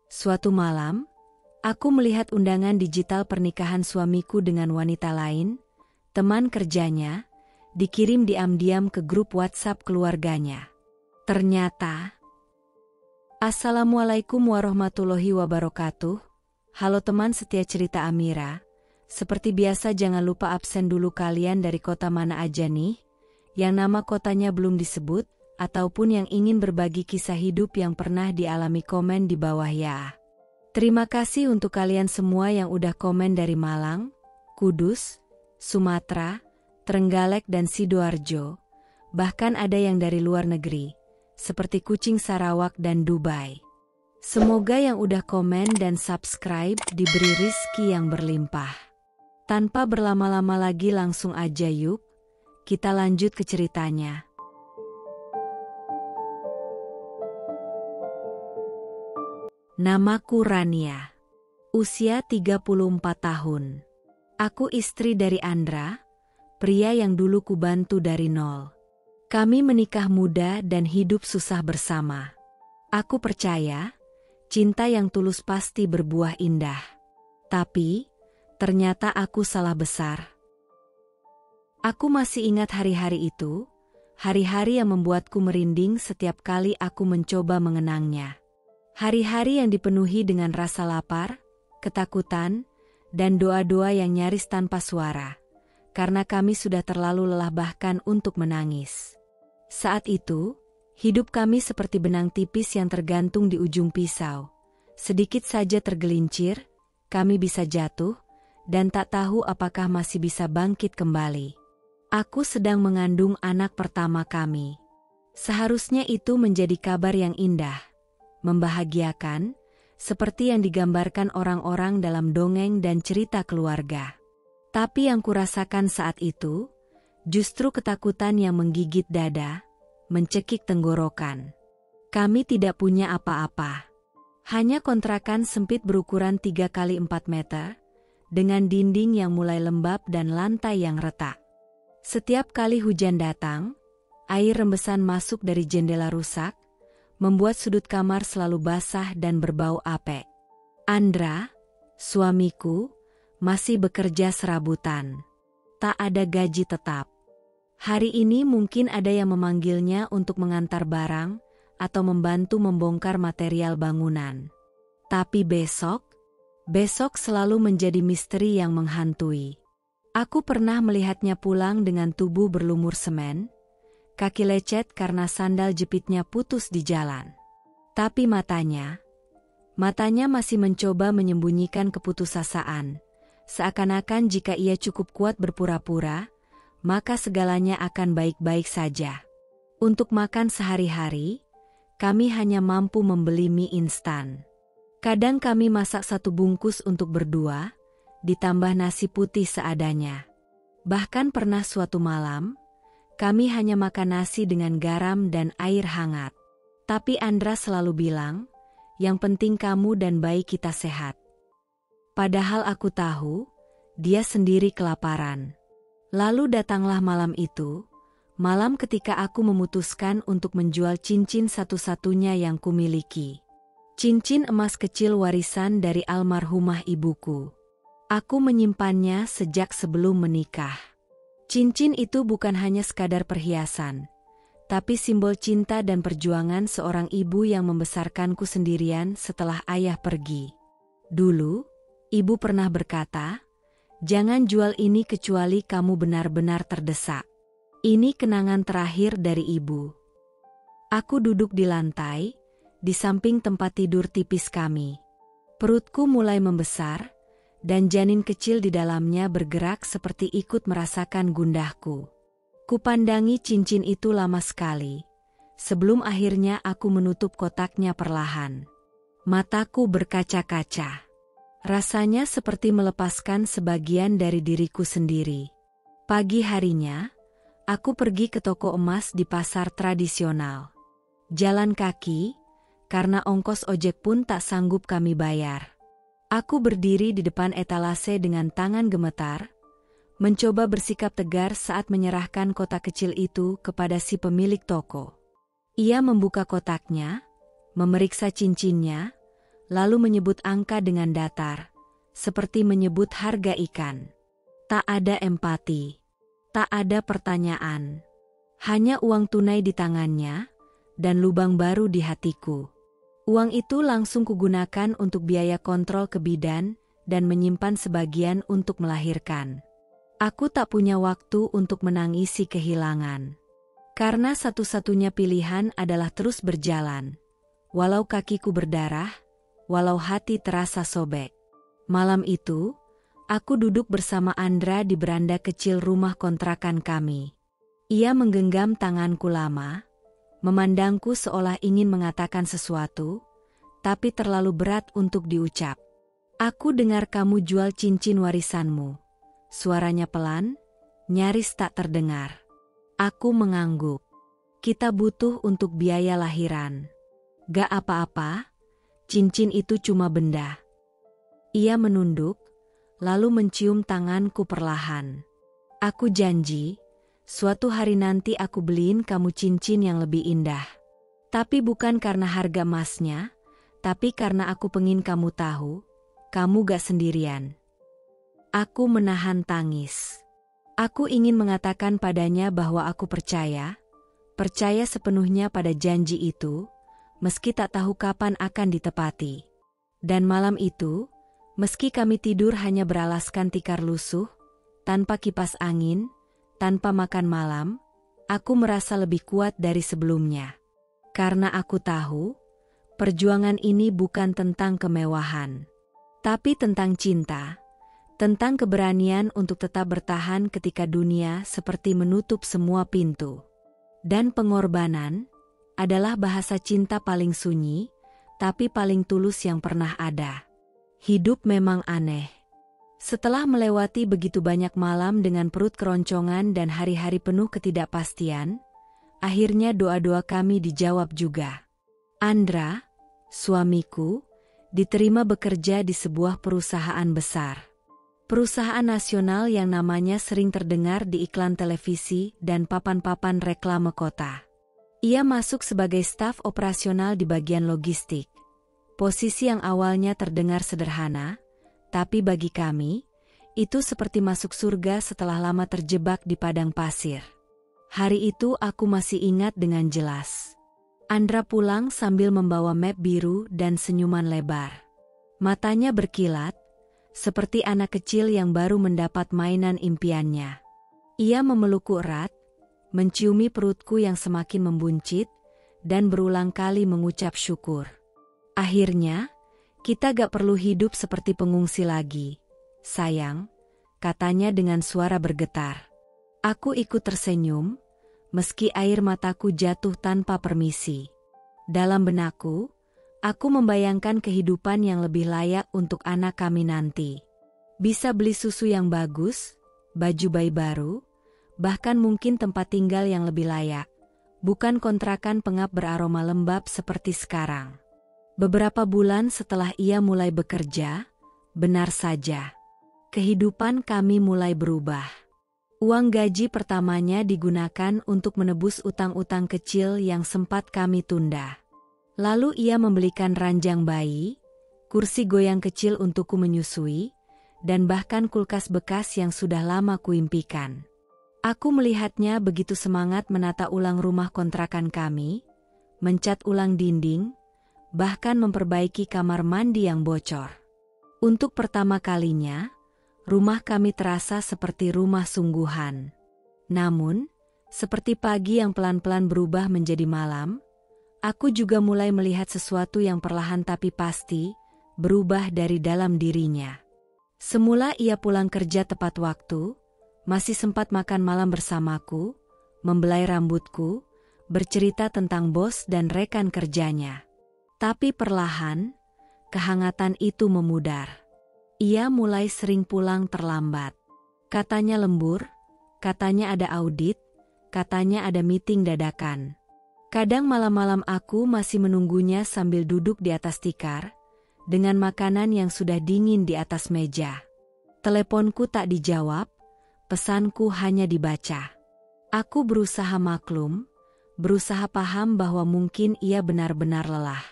Suatu malam, aku melihat undangan digital pernikahan suamiku dengan wanita lain, teman kerjanya, dikirim diam-diam ke grup WhatsApp keluarganya. Ternyata, Assalamualaikum warahmatullahi wabarakatuh. Halo teman setia cerita Amira. Seperti biasa jangan lupa absen dulu kalian dari kota mana aja nih, yang nama kotanya belum disebut, ataupun yang ingin berbagi kisah hidup yang pernah dialami komen di bawah ya. Terima kasih untuk kalian semua yang udah komen dari Malang, Kudus, Sumatera, Trenggalek dan Sidoarjo. Bahkan ada yang dari luar negeri, seperti Kucing Sarawak dan Dubai. Semoga yang udah komen dan subscribe diberi rizki yang berlimpah. Tanpa berlama-lama lagi langsung aja yuk, kita lanjut ke ceritanya. Namaku Rania. Usia 34 tahun. Aku istri dari Andra, pria yang dulu kubantu dari nol. Kami menikah muda dan hidup susah bersama. Aku percaya, cinta yang tulus pasti berbuah indah. Tapi, ternyata aku salah besar. Aku masih ingat hari-hari itu, hari-hari yang membuatku merinding setiap kali aku mencoba mengenangnya. Hari-hari yang dipenuhi dengan rasa lapar, ketakutan, dan doa-doa yang nyaris tanpa suara, karena kami sudah terlalu lelah bahkan untuk menangis. Saat itu, hidup kami seperti benang tipis yang tergantung di ujung pisau. Sedikit saja tergelincir, kami bisa jatuh, dan tak tahu apakah masih bisa bangkit kembali. Aku sedang mengandung anak pertama kami. Seharusnya itu menjadi kabar yang indah, membahagiakan, seperti yang digambarkan orang-orang dalam dongeng dan cerita keluarga. Tapi yang kurasakan saat itu, justru ketakutan yang menggigit dada, mencekik tenggorokan. Kami tidak punya apa-apa. Hanya kontrakan sempit berukuran 3 kali 4 meter, dengan dinding yang mulai lembab dan lantai yang retak. Setiap kali hujan datang, air rembesan masuk dari jendela rusak, membuat sudut kamar selalu basah dan berbau apek. Andra, suamiku, masih bekerja serabutan. Tak ada gaji tetap. Hari ini mungkin ada yang memanggilnya untuk mengantar barang atau membantu membongkar material bangunan. Tapi besok selalu menjadi misteri yang menghantui. Aku pernah melihatnya pulang dengan tubuh berlumur semen, kaki lecet karena sandal jepitnya putus di jalan. Tapi matanya masih mencoba menyembunyikan keputusasaan, seakan-akan jika ia cukup kuat berpura-pura, maka segalanya akan baik-baik saja. Untuk makan sehari-hari, kami hanya mampu membeli mie instan. Kadang kami masak 1 bungkus untuk berdua, ditambah nasi putih seadanya. Bahkan pernah suatu malam, kami hanya makan nasi dengan garam dan air hangat. Tapi Andra selalu bilang, yang penting kamu dan bayi kita sehat. Padahal aku tahu, dia sendiri kelaparan. Lalu datanglah malam itu, malam ketika aku memutuskan untuk menjual cincin satu-satunya yang kumiliki. Cincin emas kecil warisan dari almarhumah ibuku. Aku menyimpannya sejak sebelum menikah. Cincin itu bukan hanya sekadar perhiasan, tapi simbol cinta dan perjuangan seorang ibu yang membesarkanku sendirian setelah ayah pergi. Dulu, ibu pernah berkata, "Jangan jual ini kecuali kamu benar-benar terdesak." Ini kenangan terakhir dari ibu. Aku duduk di lantai, di samping tempat tidur tipis kami. Perutku mulai membesar, dan janin kecil di dalamnya bergerak seperti ikut merasakan gundahku. Kupandangi cincin itu lama sekali, sebelum akhirnya aku menutup kotaknya perlahan. Mataku berkaca-kaca. Rasanya seperti melepaskan sebagian dari diriku sendiri. Pagi harinya, aku pergi ke toko emas di pasar tradisional. Jalan kaki, karena ongkos ojek pun tak sanggup kami bayar. Aku berdiri di depan etalase dengan tangan gemetar, mencoba bersikap tegar saat menyerahkan kotak kecil itu kepada si pemilik toko. Ia membuka kotaknya, memeriksa cincinnya, lalu menyebut angka dengan datar, seperti menyebut harga ikan. Tak ada empati, tak ada pertanyaan. Hanya uang tunai di tangannya, dan lubang baru di hatiku. Uang itu langsung kugunakan untuk biaya kontrol ke bidan, dan menyimpan sebagian untuk melahirkan. Aku tak punya waktu untuk menangisi kehilangan. Karena satu-satunya pilihan adalah terus berjalan. Walau kakiku berdarah, walau hati terasa sobek. Malam itu, aku duduk bersama Andra di beranda kecil rumah kontrakan kami. Ia menggenggam tanganku lama, memandangku seolah ingin mengatakan sesuatu, tapi terlalu berat untuk diucap. Aku dengar kamu jual cincin warisanmu. Suaranya pelan, nyaris tak terdengar. Aku mengangguk. Kita butuh untuk biaya lahiran. Gak apa-apa, cincin itu cuma benda. Ia menunduk, lalu mencium tanganku perlahan. Aku janji, suatu hari nanti aku beliin kamu cincin yang lebih indah. Tapi bukan karena harga emasnya, tapi karena aku pengen kamu tahu, kamu gak sendirian. Aku menahan tangis. Aku ingin mengatakan padanya bahwa aku percaya sepenuhnya pada janji itu, meski tak tahu kapan akan ditepati. Dan malam itu, meski kami tidur hanya beralaskan tikar lusuh, tanpa kipas angin, tanpa makan malam, aku merasa lebih kuat dari sebelumnya. Karena aku tahu, perjuangan ini bukan tentang kemewahan, tapi tentang cinta, tentang keberanian untuk tetap bertahan ketika dunia seperti menutup semua pintu. Dan pengorbanan adalah bahasa cinta paling sunyi, tapi paling tulus yang pernah ada. Hidup memang aneh. Setelah melewati begitu banyak malam dengan perut keroncongan dan hari-hari penuh ketidakpastian, akhirnya doa-doa kami dijawab juga. Andra, suamiku, diterima bekerja di sebuah perusahaan besar. Perusahaan nasional yang namanya sering terdengar di iklan televisi dan papan-papan reklame kota. Ia masuk sebagai staf operasional di bagian logistik. Posisi yang awalnya terdengar sederhana, tapi bagi kami, itu seperti masuk surga setelah lama terjebak di padang pasir. Hari itu aku masih ingat dengan jelas. Andra pulang sambil membawa map biru dan senyuman lebar. Matanya berkilat, seperti anak kecil yang baru mendapat mainan impiannya. Ia memelukku erat, menciumi perutku yang semakin membuncit, dan berulang kali mengucap syukur. Akhirnya, kita gak perlu hidup seperti pengungsi lagi, sayang, katanya dengan suara bergetar. Aku ikut tersenyum, meski air mataku jatuh tanpa permisi. Dalam benakku, aku membayangkan kehidupan yang lebih layak untuk anak kami nanti. Bisa beli susu yang bagus, baju bayi baru, bahkan mungkin tempat tinggal yang lebih layak, bukan kontrakan pengap beraroma lembab seperti sekarang. Beberapa bulan setelah ia mulai bekerja, benar saja, kehidupan kami mulai berubah. Uang gaji pertamanya digunakan untuk menebus utang-utang kecil yang sempat kami tunda. Lalu ia membelikan ranjang bayi, kursi goyang kecil untukku menyusui, dan bahkan kulkas bekas yang sudah lama kuimpikan. Aku melihatnya begitu semangat menata ulang rumah kontrakan kami, mencat ulang dinding, bahkan memperbaiki kamar mandi yang bocor. Untuk pertama kalinya, rumah kami terasa seperti rumah sungguhan. Namun, seperti pagi yang pelan-pelan berubah menjadi malam, aku juga mulai melihat sesuatu yang perlahan tapi pasti berubah dari dalam dirinya. Semula ia pulang kerja tepat waktu, masih sempat makan malam bersamaku, membelai rambutku, bercerita tentang bos dan rekan kerjanya. Tapi perlahan, kehangatan itu memudar. Ia mulai sering pulang terlambat. Katanya lembur, katanya ada audit, katanya ada meeting dadakan. Kadang malam-malam aku masih menunggunya sambil duduk di atas tikar, dengan makanan yang sudah dingin di atas meja. Teleponku tak dijawab, pesanku hanya dibaca. Aku berusaha maklum, berusaha paham bahwa mungkin ia benar-benar lelah.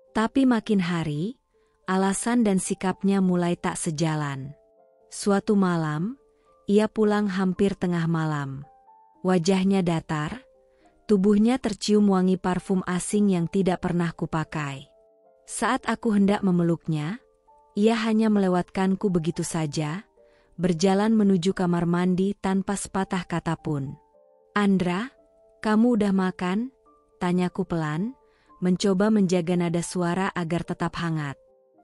Tapi makin hari, alasan dan sikapnya mulai tak sejalan. Suatu malam, ia pulang hampir tengah malam. Wajahnya datar, tubuhnya tercium wangi parfum asing yang tidak pernah kupakai. Saat aku hendak memeluknya, ia hanya melewatkanku begitu saja, berjalan menuju kamar mandi tanpa sepatah kata pun. "Andra, kamu udah makan?" tanyaku pelan, mencoba menjaga nada suara agar tetap hangat.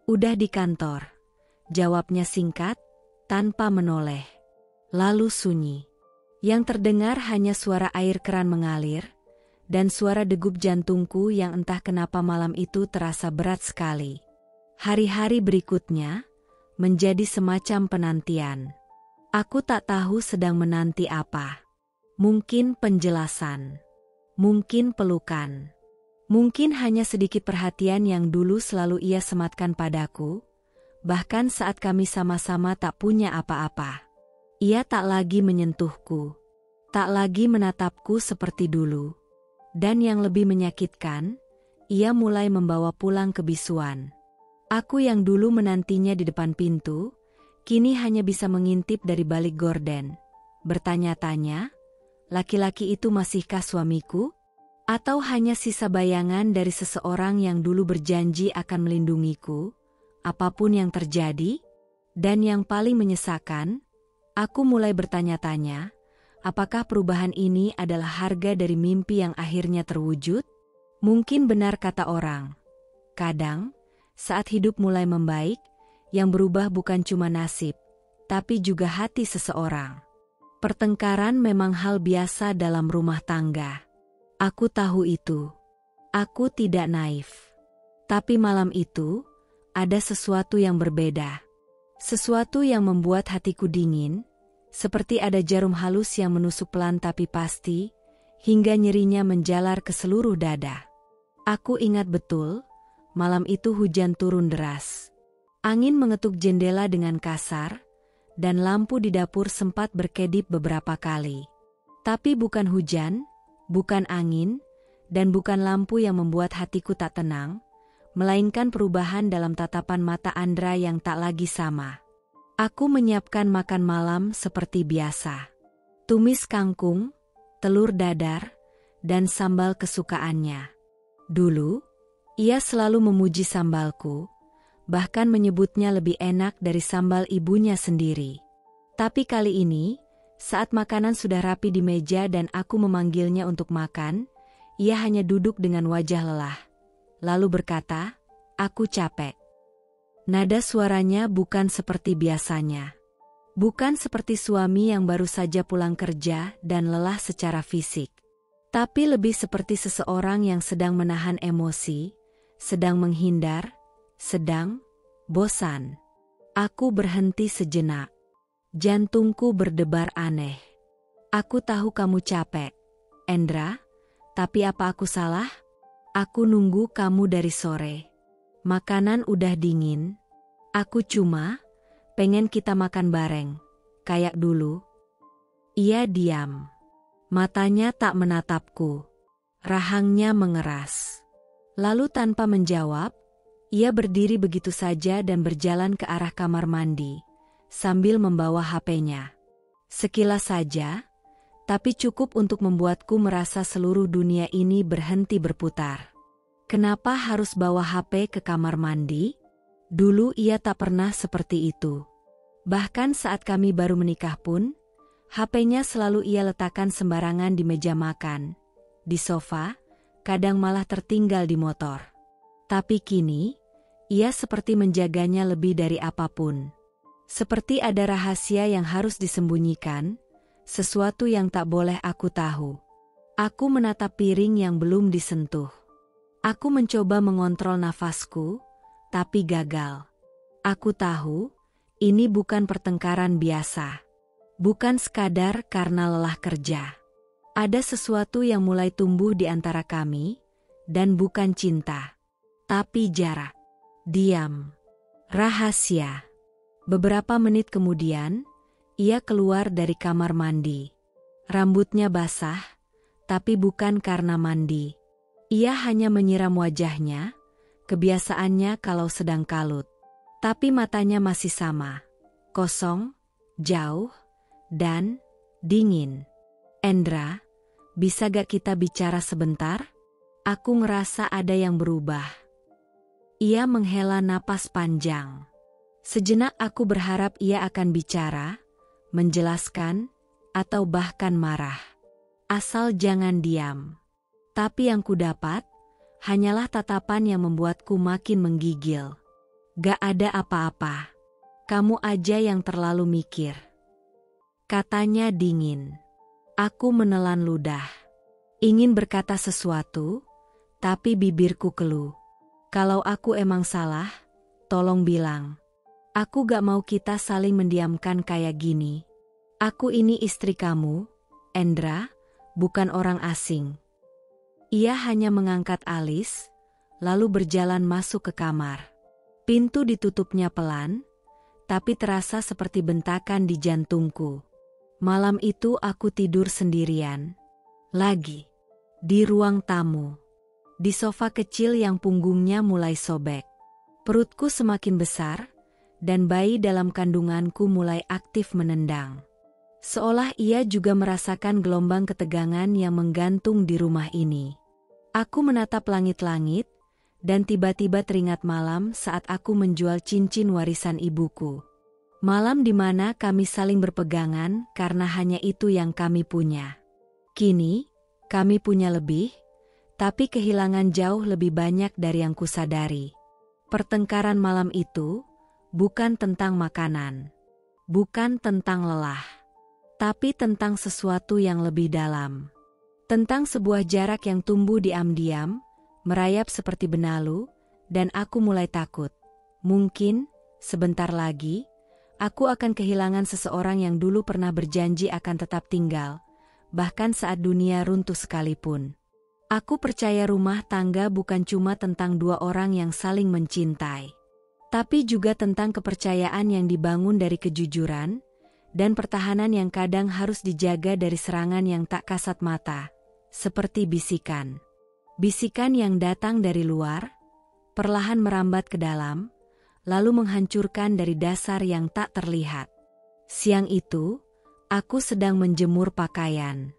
"Udah di kantor," jawabnya singkat, tanpa menoleh. Lalu sunyi. Yang terdengar hanya suara air keran mengalir, dan suara degup jantungku yang entah kenapa malam itu terasa berat sekali. Hari-hari berikutnya menjadi semacam penantian. Aku tak tahu sedang menanti apa. Mungkin penjelasan, mungkin pelukan, mungkin hanya sedikit perhatian yang dulu selalu ia sematkan padaku, bahkan saat kami sama-sama tak punya apa-apa. Ia tak lagi menyentuhku, tak lagi menatapku seperti dulu. Dan yang lebih menyakitkan, ia mulai membawa pulang kebisuan. Aku yang dulu menantinya di depan pintu, kini hanya bisa mengintip dari balik gorden. Bertanya-tanya, laki-laki itu masihkah suamiku? Atau hanya sisa bayangan dari seseorang yang dulu berjanji akan melindungiku, apapun yang terjadi? Dan yang paling menyesakan, aku mulai bertanya-tanya, apakah perubahan ini adalah harga dari mimpi yang akhirnya terwujud? Mungkin benar kata orang. Kadang, saat hidup mulai membaik, yang berubah bukan cuma nasib, tapi juga hati seseorang. Pertengkaran memang hal biasa dalam rumah tangga. Aku tahu itu. Aku tidak naif. Tapi malam itu, ada sesuatu yang berbeda. Sesuatu yang membuat hatiku dingin, seperti ada jarum halus yang menusuk pelan tapi pasti, hingga nyerinya menjalar ke seluruh dada. Aku ingat betul, malam itu hujan turun deras. Angin mengetuk jendela dengan kasar, dan lampu di dapur sempat berkedip beberapa kali. Tapi bukan hujan, bukan angin, dan bukan lampu yang membuat hatiku tak tenang, melainkan perubahan dalam tatapan mata Andra yang tak lagi sama. Aku menyiapkan makan malam seperti biasa. Tumis kangkung, telur dadar, dan sambal kesukaannya. Dulu, ia selalu memuji sambalku, bahkan menyebutnya lebih enak dari sambal ibunya sendiri. Tapi kali ini, saat makanan sudah rapi di meja dan aku memanggilnya untuk makan, ia hanya duduk dengan wajah lelah. Lalu berkata, "Aku capek." Nada suaranya bukan seperti biasanya. Bukan seperti suami yang baru saja pulang kerja dan lelah secara fisik. Tapi lebih seperti seseorang yang sedang menahan emosi, sedang menghindar, sedang bosan. Aku berhenti sejenak. Jantungku berdebar aneh. "Aku tahu kamu capek, Andra, tapi apa aku salah? Aku nunggu kamu dari sore. Makanan udah dingin. Aku cuma pengen kita makan bareng, kayak dulu." Ia diam. Matanya tak menatapku. Rahangnya mengeras. Lalu tanpa menjawab, ia berdiri begitu saja dan berjalan ke arah kamar mandi, sambil membawa HP-nya. Sekilas saja, tapi cukup untuk membuatku merasa seluruh dunia ini berhenti berputar. Kenapa harus bawa HP ke kamar mandi? Dulu ia tak pernah seperti itu. Bahkan saat kami baru menikah pun, HP-nya selalu ia letakkan sembarangan di meja makan, di sofa, kadang malah tertinggal di motor. Tapi kini, ia seperti menjaganya lebih dari apapun. Seperti ada rahasia yang harus disembunyikan, sesuatu yang tak boleh aku tahu. Aku menatap piring yang belum disentuh. Aku mencoba mengontrol nafasku, tapi gagal. Aku tahu, ini bukan pertengkaran biasa. Bukan sekadar karena lelah kerja. Ada sesuatu yang mulai tumbuh di antara kami, dan bukan cinta, tapi jarak. Diam. Rahasia. Beberapa menit kemudian, ia keluar dari kamar mandi. Rambutnya basah, tapi bukan karena mandi. Ia hanya menyiram wajahnya, kebiasaannya kalau sedang kalut. Tapi matanya masih sama, kosong, jauh, dan dingin. Endra, bisa gak kita bicara sebentar? Aku ngerasa ada yang berubah. Ia menghela napas panjang. Sejenak aku berharap ia akan bicara, menjelaskan, atau bahkan marah. Asal jangan diam. Tapi yang kudapat, hanyalah tatapan yang membuatku makin menggigil. Gak ada apa-apa. Kamu aja yang terlalu mikir. Katanya dingin. Aku menelan ludah. Ingin berkata sesuatu, tapi bibirku keluh. Kalau aku emang salah, tolong bilang. Aku gak mau kita saling mendiamkan kayak gini. Aku ini istri kamu, Endra, bukan orang asing. Ia hanya mengangkat alis, lalu berjalan masuk ke kamar. Pintu ditutupnya pelan, tapi terasa seperti bentakan di jantungku. Malam itu aku tidur sendirian. Lagi. Di ruang tamu. Di sofa kecil yang punggungnya mulai sobek. Perutku semakin besar, dan bayi dalam kandunganku mulai aktif menendang. Seolah ia juga merasakan gelombang ketegangan yang menggantung di rumah ini. Aku menatap langit-langit, dan tiba-tiba teringat malam saat aku menjual cincin warisan ibuku. Malam di mana kami saling berpegangan karena hanya itu yang kami punya. Kini, kami punya lebih, tapi kehilangan jauh lebih banyak dari yang kusadari. Pertengkaran malam itu bukan tentang makanan, bukan tentang lelah, tapi tentang sesuatu yang lebih dalam. Tentang sebuah jarak yang tumbuh diam-diam, merayap seperti benalu, dan aku mulai takut. Mungkin, sebentar lagi, aku akan kehilangan seseorang yang dulu pernah berjanji akan tetap tinggal, bahkan saat dunia runtuh sekalipun. Aku percaya rumah tangga bukan cuma tentang dua orang yang saling mencintai, tapi juga tentang kepercayaan yang dibangun dari kejujuran, dan pertahanan yang kadang harus dijaga dari serangan yang tak kasat mata, seperti bisikan. Bisikan yang datang dari luar, perlahan merambat ke dalam, lalu menghancurkan dari dasar yang tak terlihat. Siang itu, aku sedang menjemur pakaian.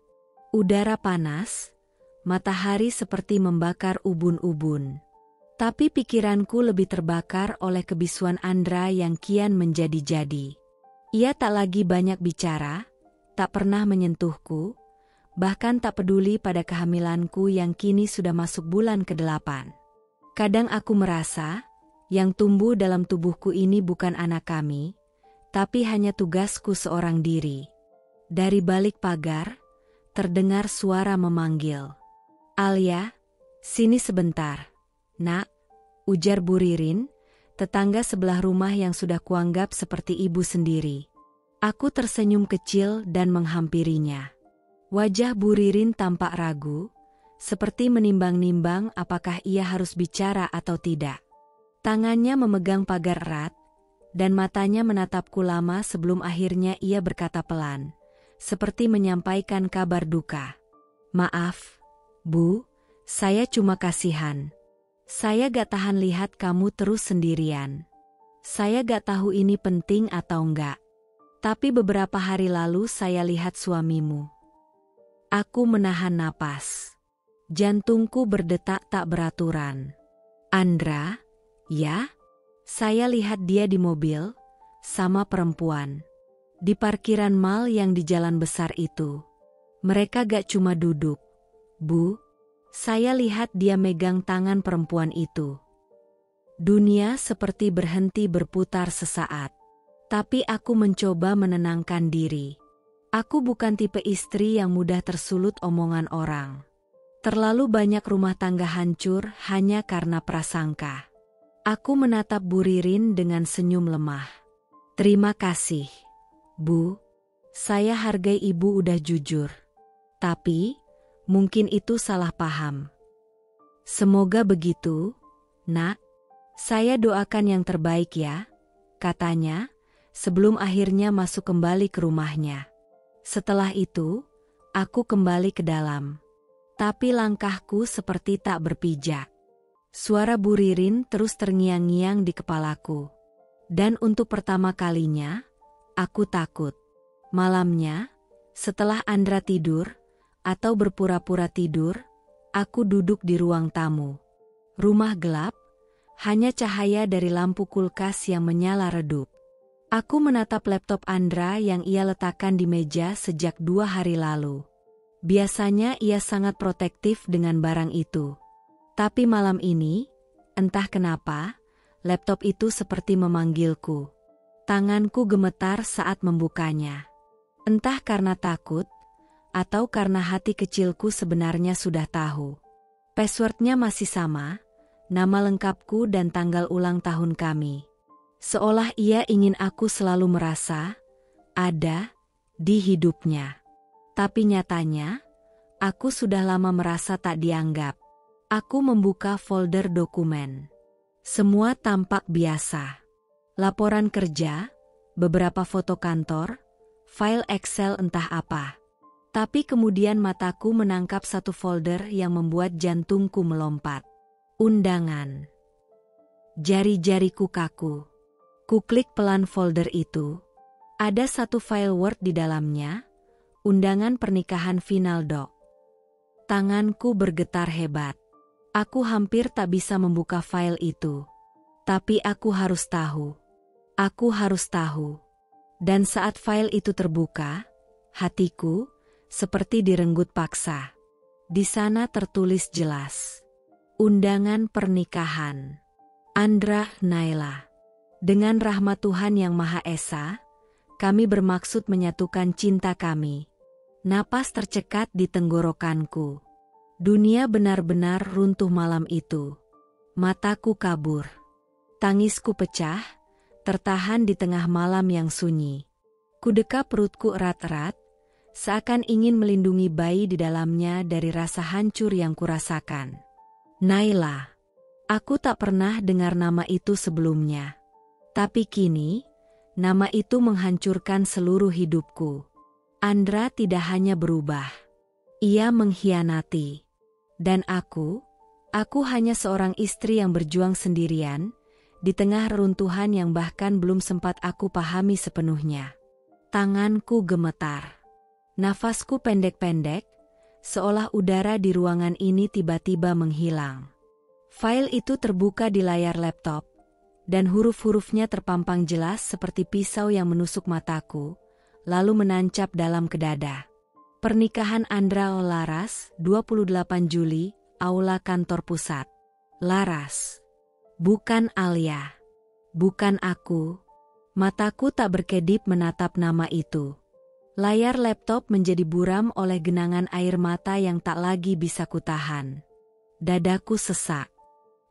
Udara panas, matahari seperti membakar ubun-ubun. Tapi pikiranku lebih terbakar oleh kebisuan Andra yang kian menjadi-jadi. Ia tak lagi banyak bicara, tak pernah menyentuhku, bahkan tak peduli pada kehamilanku yang kini sudah masuk bulan ke-8. Kadang aku merasa, yang tumbuh dalam tubuhku ini bukan anak kami, tapi hanya tugasku seorang diri. Dari balik pagar, terdengar suara memanggil. "Alia, sini sebentar." "Nak," ujar Bu Ririn, tetangga sebelah rumah yang sudah kuanggap seperti ibu sendiri. Aku tersenyum kecil dan menghampirinya. Wajah Bu Ririn tampak ragu, seperti menimbang-nimbang apakah ia harus bicara atau tidak. Tangannya memegang pagar erat, dan matanya menatapku lama sebelum akhirnya ia berkata pelan, seperti menyampaikan kabar duka. "Maaf, Bu, saya cuma kasihan. Saya gak tahan lihat kamu terus sendirian. Saya gak tahu ini penting atau enggak. Tapi beberapa hari lalu saya lihat suamimu." Aku menahan napas. Jantungku berdetak tak beraturan. "Andra, ya? Saya lihat dia di mobil, sama perempuan. Di parkiran mal yang di jalan besar itu. Mereka gak cuma duduk, Bu. Saya lihat dia megang tangan perempuan itu." Dunia seperti berhenti berputar sesaat. Tapi aku mencoba menenangkan diri. Aku bukan tipe istri yang mudah tersulut omongan orang. Terlalu banyak rumah tangga hancur hanya karena prasangka. Aku menatap Bu Ririn dengan senyum lemah. "Terima kasih, Bu. Saya hargai Ibu udah jujur. Tapi mungkin itu salah paham." "Semoga begitu, Nak. Saya doakan yang terbaik ya," katanya, sebelum akhirnya masuk kembali ke rumahnya. Setelah itu, aku kembali ke dalam. Tapi langkahku seperti tak berpijak. Suara Bu Ririn terus terngiang-ngiang di kepalaku. Dan untuk pertama kalinya, aku takut. Malamnya, setelah Andra tidur, atau berpura-pura tidur, aku duduk di ruang tamu. Rumah gelap, hanya cahaya dari lampu kulkas yang menyala redup. Aku menatap laptop Andra yang ia letakkan di meja sejak 2 hari lalu. Biasanya ia sangat protektif dengan barang itu. Tapi malam ini, entah kenapa, laptop itu seperti memanggilku. Tanganku gemetar saat membukanya. Entah karena takut, atau karena hati kecilku sebenarnya sudah tahu. Passwordnya masih sama, nama lengkapku dan tanggal ulang tahun kami. Seolah ia ingin aku selalu merasa ada di hidupnya. Tapi nyatanya, aku sudah lama merasa tak dianggap. Aku membuka folder dokumen. Semua tampak biasa. Laporan kerja, beberapa foto kantor, file Excel entah apa. Tapi kemudian mataku menangkap satu folder yang membuat jantungku melompat. Undangan. Jari-jariku kaku. Kuklik pelan folder itu. Ada satu file Word di dalamnya. Undangan pernikahan final Dok. Tanganku bergetar hebat. Aku hampir tak bisa membuka file itu. Tapi aku harus tahu. Aku harus tahu. Dan saat file itu terbuka, hatiku seperti direnggut paksa. Di sana tertulis jelas. Undangan pernikahan. Andra Naila. Dengan rahmat Tuhan Yang Maha Esa, kami bermaksud menyatukan cinta kami. Napas tercekat di tenggorokanku. Dunia benar-benar runtuh malam itu. Mataku kabur. Tangisku pecah, tertahan di tengah malam yang sunyi. Kudekap perutku erat-erat, seakan ingin melindungi bayi di dalamnya dari rasa hancur yang kurasakan. Naila. Aku tak pernah dengar nama itu sebelumnya. Tapi kini, nama itu menghancurkan seluruh hidupku. Andra tidak hanya berubah. Ia mengkhianati. Dan aku hanya seorang istri yang berjuang sendirian, di tengah reruntuhan yang bahkan belum sempat aku pahami sepenuhnya. Tanganku gemetar. Nafasku pendek-pendek, seolah udara di ruangan ini tiba-tiba menghilang. File itu terbuka di layar laptop, dan huruf-hurufnya terpampang jelas seperti pisau yang menusuk mataku, lalu menancap dalam kedada. Pernikahan Andra Laras, 28 Juli, Aula Kantor Pusat. Laras. Bukan Alia. Bukan aku. Mataku tak berkedip menatap nama itu. Layar laptop menjadi buram oleh genangan air mata yang tak lagi bisa kutahan. Dadaku sesak.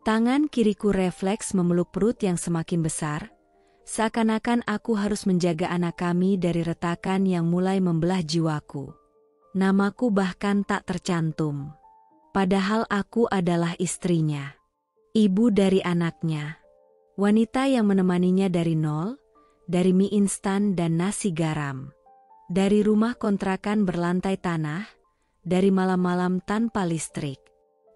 Tangan kiriku refleks memeluk perut yang semakin besar, seakan-akan aku harus menjaga anak kami dari retakan yang mulai membelah jiwaku. Namaku bahkan tak tercantum. Padahal aku adalah istrinya. Ibu dari anaknya. Wanita yang menemaninya dari nol, dari mie instan dan nasi garam. Dari rumah kontrakan berlantai tanah, dari malam-malam tanpa listrik.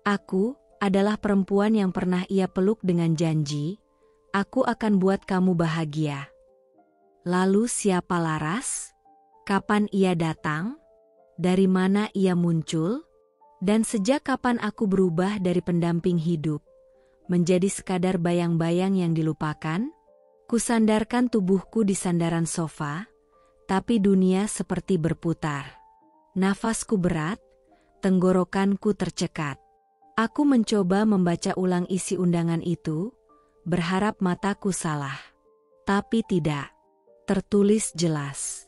Aku adalah perempuan yang pernah ia peluk dengan janji, aku akan buat kamu bahagia. Lalu siapa Laras? Kapan ia datang? Dari mana ia muncul? Dan sejak kapan aku berubah dari pendamping hidup menjadi sekadar bayang-bayang yang dilupakan? Kusandarkan tubuhku di sandaran sofa, tapi dunia seperti berputar. Nafasku berat, tenggorokanku tercekat. Aku mencoba membaca ulang isi undangan itu, berharap mataku salah. Tapi tidak. Tertulis jelas.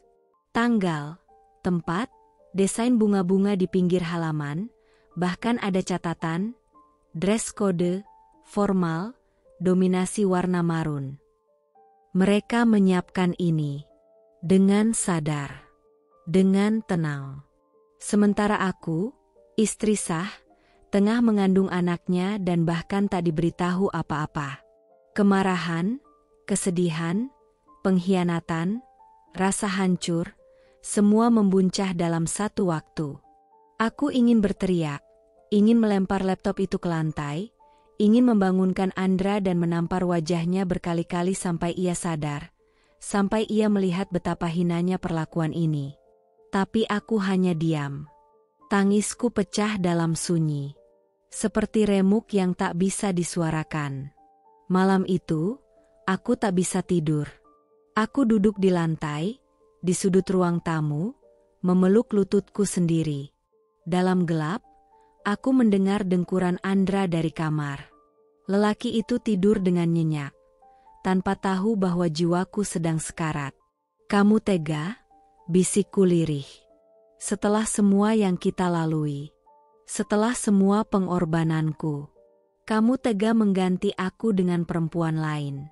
Tanggal, tempat, desain bunga-bunga di pinggir halaman, bahkan ada catatan, dress code, formal, dominasi warna marun. Mereka menyiapkan ini dengan sadar, dengan tenang. Sementara aku, istri sah, tengah mengandung anaknya dan bahkan tak diberitahu apa-apa. Kemarahan, kesedihan, pengkhianatan, rasa hancur, semua membuncah dalam satu waktu. Aku ingin berteriak, ingin melempar laptop itu ke lantai, ingin membangunkan Andra dan menampar wajahnya berkali-kali sampai ia sadar, sampai ia melihat betapa hinanya perlakuan ini. Tapi aku hanya diam. Tangisku pecah dalam sunyi, seperti remuk yang tak bisa disuarakan. Malam itu, aku tak bisa tidur. Aku duduk di lantai, di sudut ruang tamu, memeluk lututku sendiri. Dalam gelap, aku mendengar dengkuran Andra dari kamar. Lelaki itu tidur dengan nyenyak, tanpa tahu bahwa jiwaku sedang sekarat. "Kamu tega?" bisikku lirih. "Setelah semua yang kita lalui, setelah semua pengorbananku, kamu tega mengganti aku dengan perempuan lain.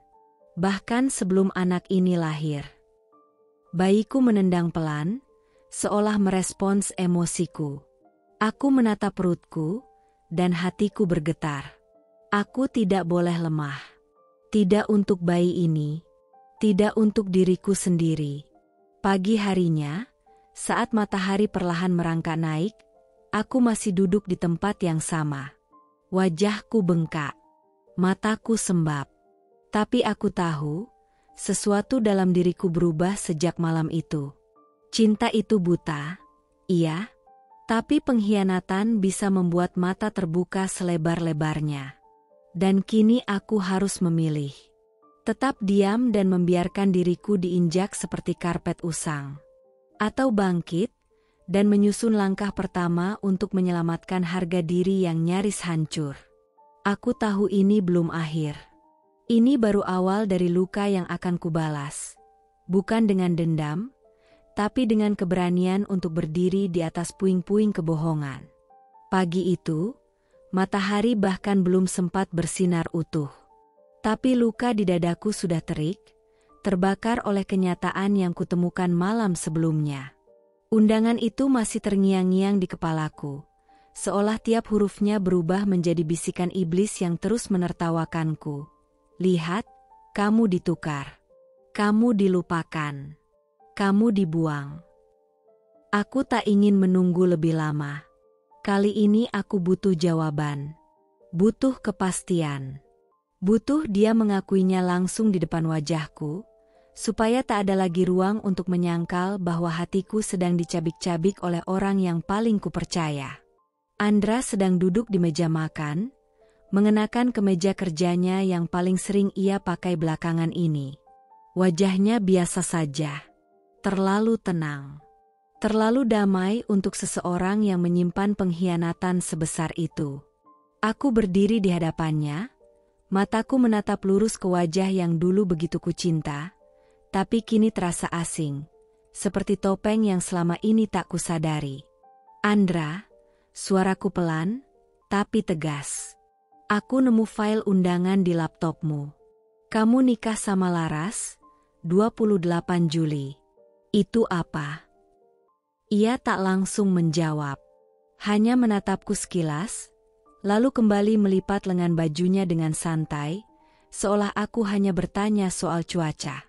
Bahkan sebelum anak ini lahir." Bayiku menendang pelan, seolah merespons emosiku. Aku menatap perutku, dan hatiku bergetar. Aku tidak boleh lemah. Tidak untuk bayi ini, tidak untuk diriku sendiri. Pagi harinya, saat matahari perlahan merangkak naik, aku masih duduk di tempat yang sama. Wajahku bengkak, mataku sembab. Tapi aku tahu, sesuatu dalam diriku berubah sejak malam itu. Cinta itu buta, iya, tapi pengkhianatan bisa membuat mata terbuka selebar-lebarnya. Dan kini aku harus memilih. Tetap diam dan membiarkan diriku diinjak seperti karpet usang. Atau bangkit, dan menyusun langkah pertama untuk menyelamatkan harga diri yang nyaris hancur. Aku tahu ini belum akhir. Ini baru awal dari luka yang akan kubalas. Bukan dengan dendam, tapi dengan keberanian untuk berdiri di atas puing-puing kebohongan. Pagi itu, matahari bahkan belum sempat bersinar utuh. Tapi luka di dadaku sudah terik, terbakar oleh kenyataan yang kutemukan malam sebelumnya. Undangan itu masih terngiang-ngiang di kepalaku, seolah tiap hurufnya berubah menjadi bisikan iblis yang terus menertawakanku. "Lihat, kamu ditukar. Kamu dilupakan. Kamu dibuang." Aku tak ingin menunggu lebih lama. Kali ini aku butuh jawaban. Butuh kepastian. Butuh dia mengakuinya langsung di depan wajahku, supaya tak ada lagi ruang untuk menyangkal bahwa hatiku sedang dicabik-cabik oleh orang yang paling kupercaya. Andra sedang duduk di meja makan, mengenakan kemeja kerjanya yang paling sering ia pakai belakangan ini. Wajahnya biasa saja, terlalu tenang, terlalu damai untuk seseorang yang menyimpan pengkhianatan sebesar itu. Aku berdiri di hadapannya, mataku menatap lurus ke wajah yang dulu begitu kucinta, tapi kini terasa asing, seperti topeng yang selama ini tak kusadari. "Andra," suaraku pelan, tapi tegas. "Aku nemu file undangan di laptopmu. Kamu nikah sama Laras, 28 Juli. Itu apa?" Ia tak langsung menjawab, hanya menatapku sekilas, lalu kembali melipat lengan bajunya dengan santai, seolah aku hanya bertanya soal cuaca.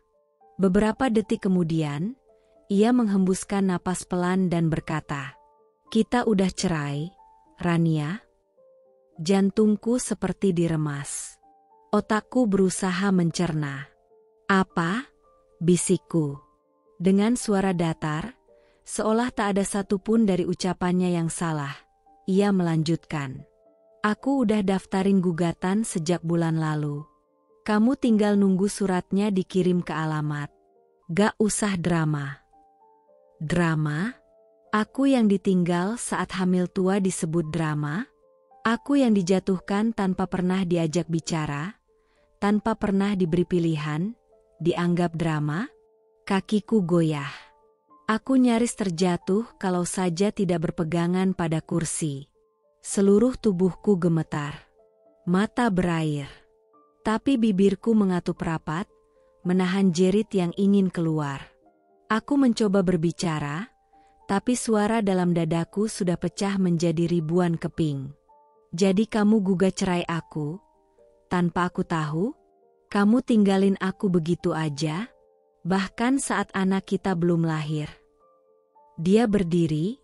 Beberapa detik kemudian, ia menghembuskan napas pelan dan berkata, "Kita udah cerai, Rania." Jantungku seperti diremas. Otakku berusaha mencerna. "Apa?" bisikku. Dengan suara datar, seolah tak ada satupun dari ucapannya yang salah, ia melanjutkan. "Aku udah daftarin gugatan sejak bulan lalu. Kamu tinggal nunggu suratnya dikirim ke alamat. Gak usah drama." Drama? Aku yang ditinggal saat hamil tua disebut drama? Aku yang dijatuhkan tanpa pernah diajak bicara, tanpa pernah diberi pilihan, dianggap drama? Kakiku goyah. Aku nyaris terjatuh kalau saja tidak berpegangan pada kursi. Seluruh tubuhku gemetar. Mata berair. Tapi bibirku mengatup rapat, menahan jerit yang ingin keluar. Aku mencoba berbicara, tapi suara dalam dadaku sudah pecah menjadi ribuan keping. "Jadi kamu gugat cerai aku? Tanpa aku tahu? Kamu tinggalin aku begitu aja? Bahkan saat anak kita belum lahir?" Dia berdiri,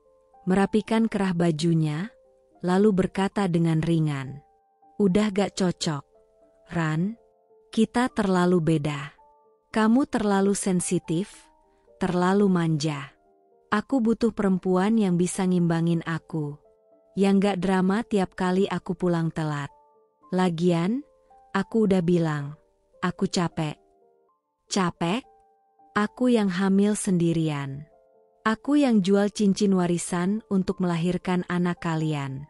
merapikan kerah bajunya, lalu berkata dengan ringan, Udah gak cocok. Ran, kita terlalu beda. Kamu terlalu sensitif, terlalu manja. Aku butuh perempuan yang bisa ngimbangin aku. Yang gak drama tiap kali aku pulang telat. Lagian, aku udah bilang, aku capek. Capek? Aku yang hamil sendirian. Aku yang jual cincin warisan untuk melahirkan anak kalian.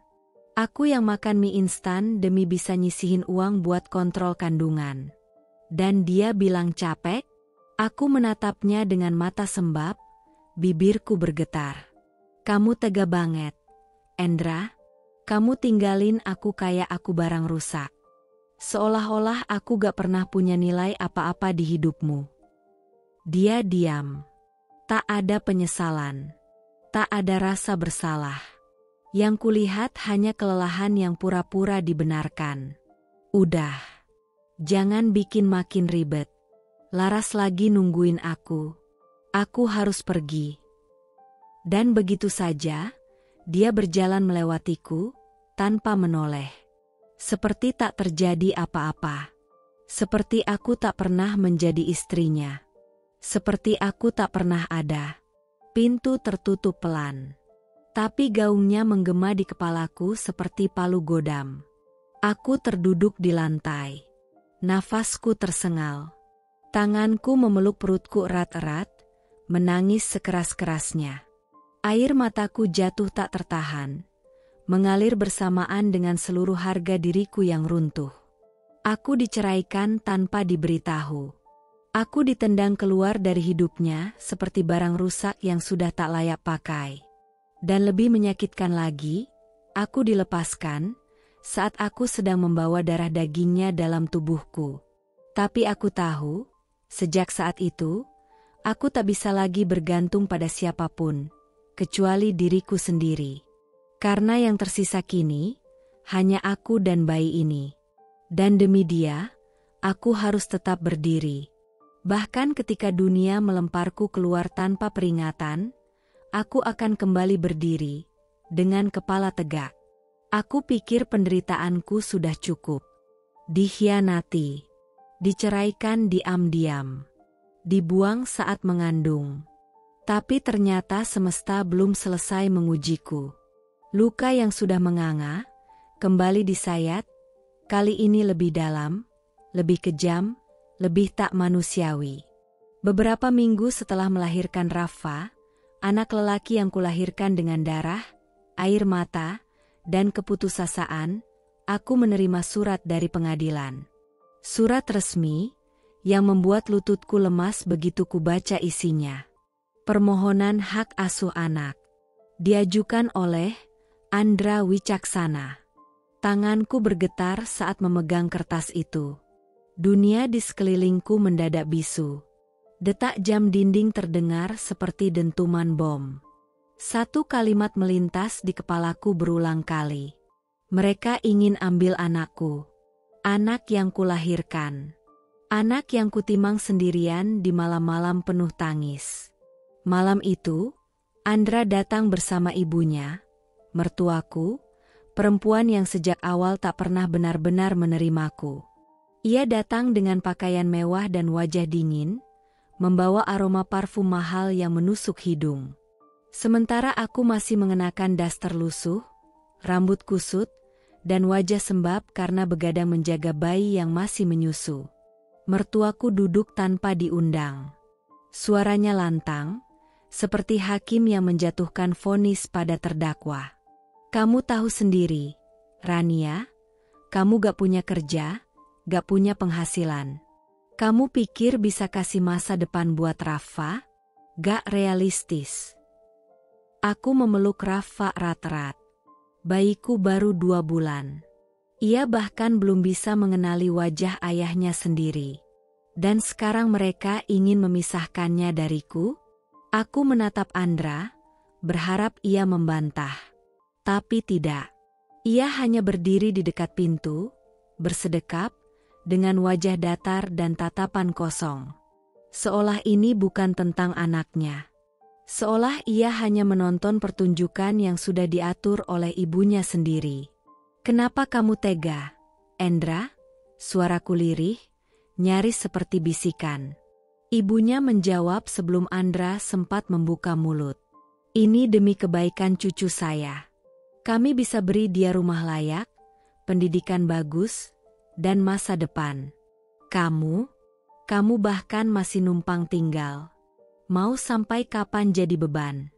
Aku yang makan mie instan demi bisa nyisihin uang buat kontrol kandungan. Dan dia bilang capek? Aku menatapnya dengan mata sembab, bibirku bergetar. Kamu tega banget, Endra. Kamu tinggalin aku kayak aku barang rusak. Seolah-olah aku gak pernah punya nilai apa-apa di hidupmu. Dia diam. Tak ada penyesalan. Tak ada rasa bersalah. Yang kulihat hanya kelelahan yang pura-pura dibenarkan. Udah. Jangan bikin makin ribet. Laras lagi nungguin aku. Aku harus pergi. Dan begitu saja, dia berjalan melewatiku, tanpa menoleh. Seperti tak terjadi apa-apa. Seperti aku tak pernah menjadi istrinya. Seperti aku tak pernah ada. Pintu tertutup pelan. Tapi gaungnya menggema di kepalaku seperti palu godam. Aku terduduk di lantai. Nafasku tersengal. Tanganku memeluk perutku erat-erat, menangis sekeras-kerasnya. Air mataku jatuh tak tertahan, mengalir bersamaan dengan seluruh harga diriku yang runtuh. Aku diceraikan tanpa diberitahu. Aku ditendang keluar dari hidupnya seperti barang rusak yang sudah tak layak pakai. Dan lebih menyakitkan lagi, aku dilepaskan saat aku sedang membawa darah dagingnya dalam tubuhku. Tapi aku tahu, sejak saat itu, aku tak bisa lagi bergantung pada siapapun, kecuali diriku sendiri. Karena yang tersisa kini, hanya aku dan bayi ini. Dan demi dia, aku harus tetap berdiri. Bahkan ketika dunia melemparku keluar tanpa peringatan, aku akan kembali berdiri, dengan kepala tegak. Aku pikir penderitaanku sudah cukup. Dikhianati, diceraikan diam-diam, dibuang saat mengandung. Tapi ternyata semesta belum selesai mengujiku. Luka yang sudah menganga, kembali disayat, kali ini lebih dalam, lebih kejam, lebih tak manusiawi. Beberapa minggu setelah melahirkan Rafa, anak lelaki yang kulahirkan dengan darah, air mata, dan keputusasaan, aku menerima surat dari pengadilan. Surat resmi, yang membuat lututku lemas begitu kubaca isinya. Permohonan hak asuh anak. Diajukan oleh Andra Wicaksana. Tanganku bergetar saat memegang kertas itu. Dunia di sekelilingku mendadak bisu. Detak jam dinding terdengar seperti dentuman bom. Satu kalimat melintas di kepalaku berulang kali. Mereka ingin ambil anakku. Anak yang kulahirkan. Anak yang kutimang sendirian di malam-malam penuh tangis. Malam itu, Andra datang bersama ibunya, mertuaku, perempuan yang sejak awal tak pernah benar-benar menerimaku. Ia datang dengan pakaian mewah dan wajah dingin, membawa aroma parfum mahal yang menusuk hidung. Sementara aku masih mengenakan daster lusuh, rambut kusut, dan wajah sembab karena begadang menjaga bayi yang masih menyusu. Mertuaku duduk tanpa diundang. Suaranya lantang, seperti hakim yang menjatuhkan vonis pada terdakwa. Kamu tahu sendiri, Rania, kamu gak punya kerja, gak punya penghasilan. Kamu pikir bisa kasih masa depan buat Rafa? Gak realistis. Aku memeluk Rafa erat-erat. Bayiku baru 2 bulan. Ia bahkan belum bisa mengenali wajah ayahnya sendiri. Dan sekarang mereka ingin memisahkannya dariku? Aku menatap Andra, berharap ia membantah. Tapi tidak. Ia hanya berdiri di dekat pintu, bersedekap, dengan wajah datar dan tatapan kosong. Seolah ini bukan tentang anaknya. Seolah ia hanya menonton pertunjukan yang sudah diatur oleh ibunya sendiri. Kenapa kamu tega? Endra, suaraku lirih, nyaris seperti bisikan. Ibunya menjawab sebelum Andra sempat membuka mulut. Ini demi kebaikan cucu saya. Kami bisa beri dia rumah layak, pendidikan bagus, dan masa depan. Kamu bahkan masih numpang tinggal. Mau sampai kapan jadi beban?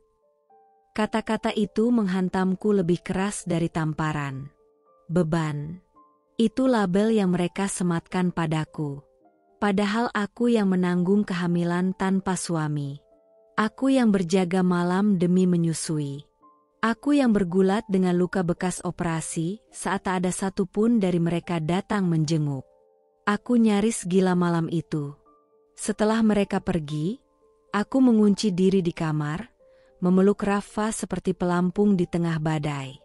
Kata-kata itu menghantamku lebih keras dari tamparan. Beban. Itu label yang mereka sematkan padaku. Padahal aku yang menanggung kehamilan tanpa suami. Aku yang berjaga malam demi menyusui. Aku yang bergulat dengan luka bekas operasi saat tak ada satupun dari mereka datang menjenguk. Aku nyaris gila malam itu. Setelah mereka pergi, aku mengunci diri di kamar, memeluk Rafa seperti pelampung di tengah badai.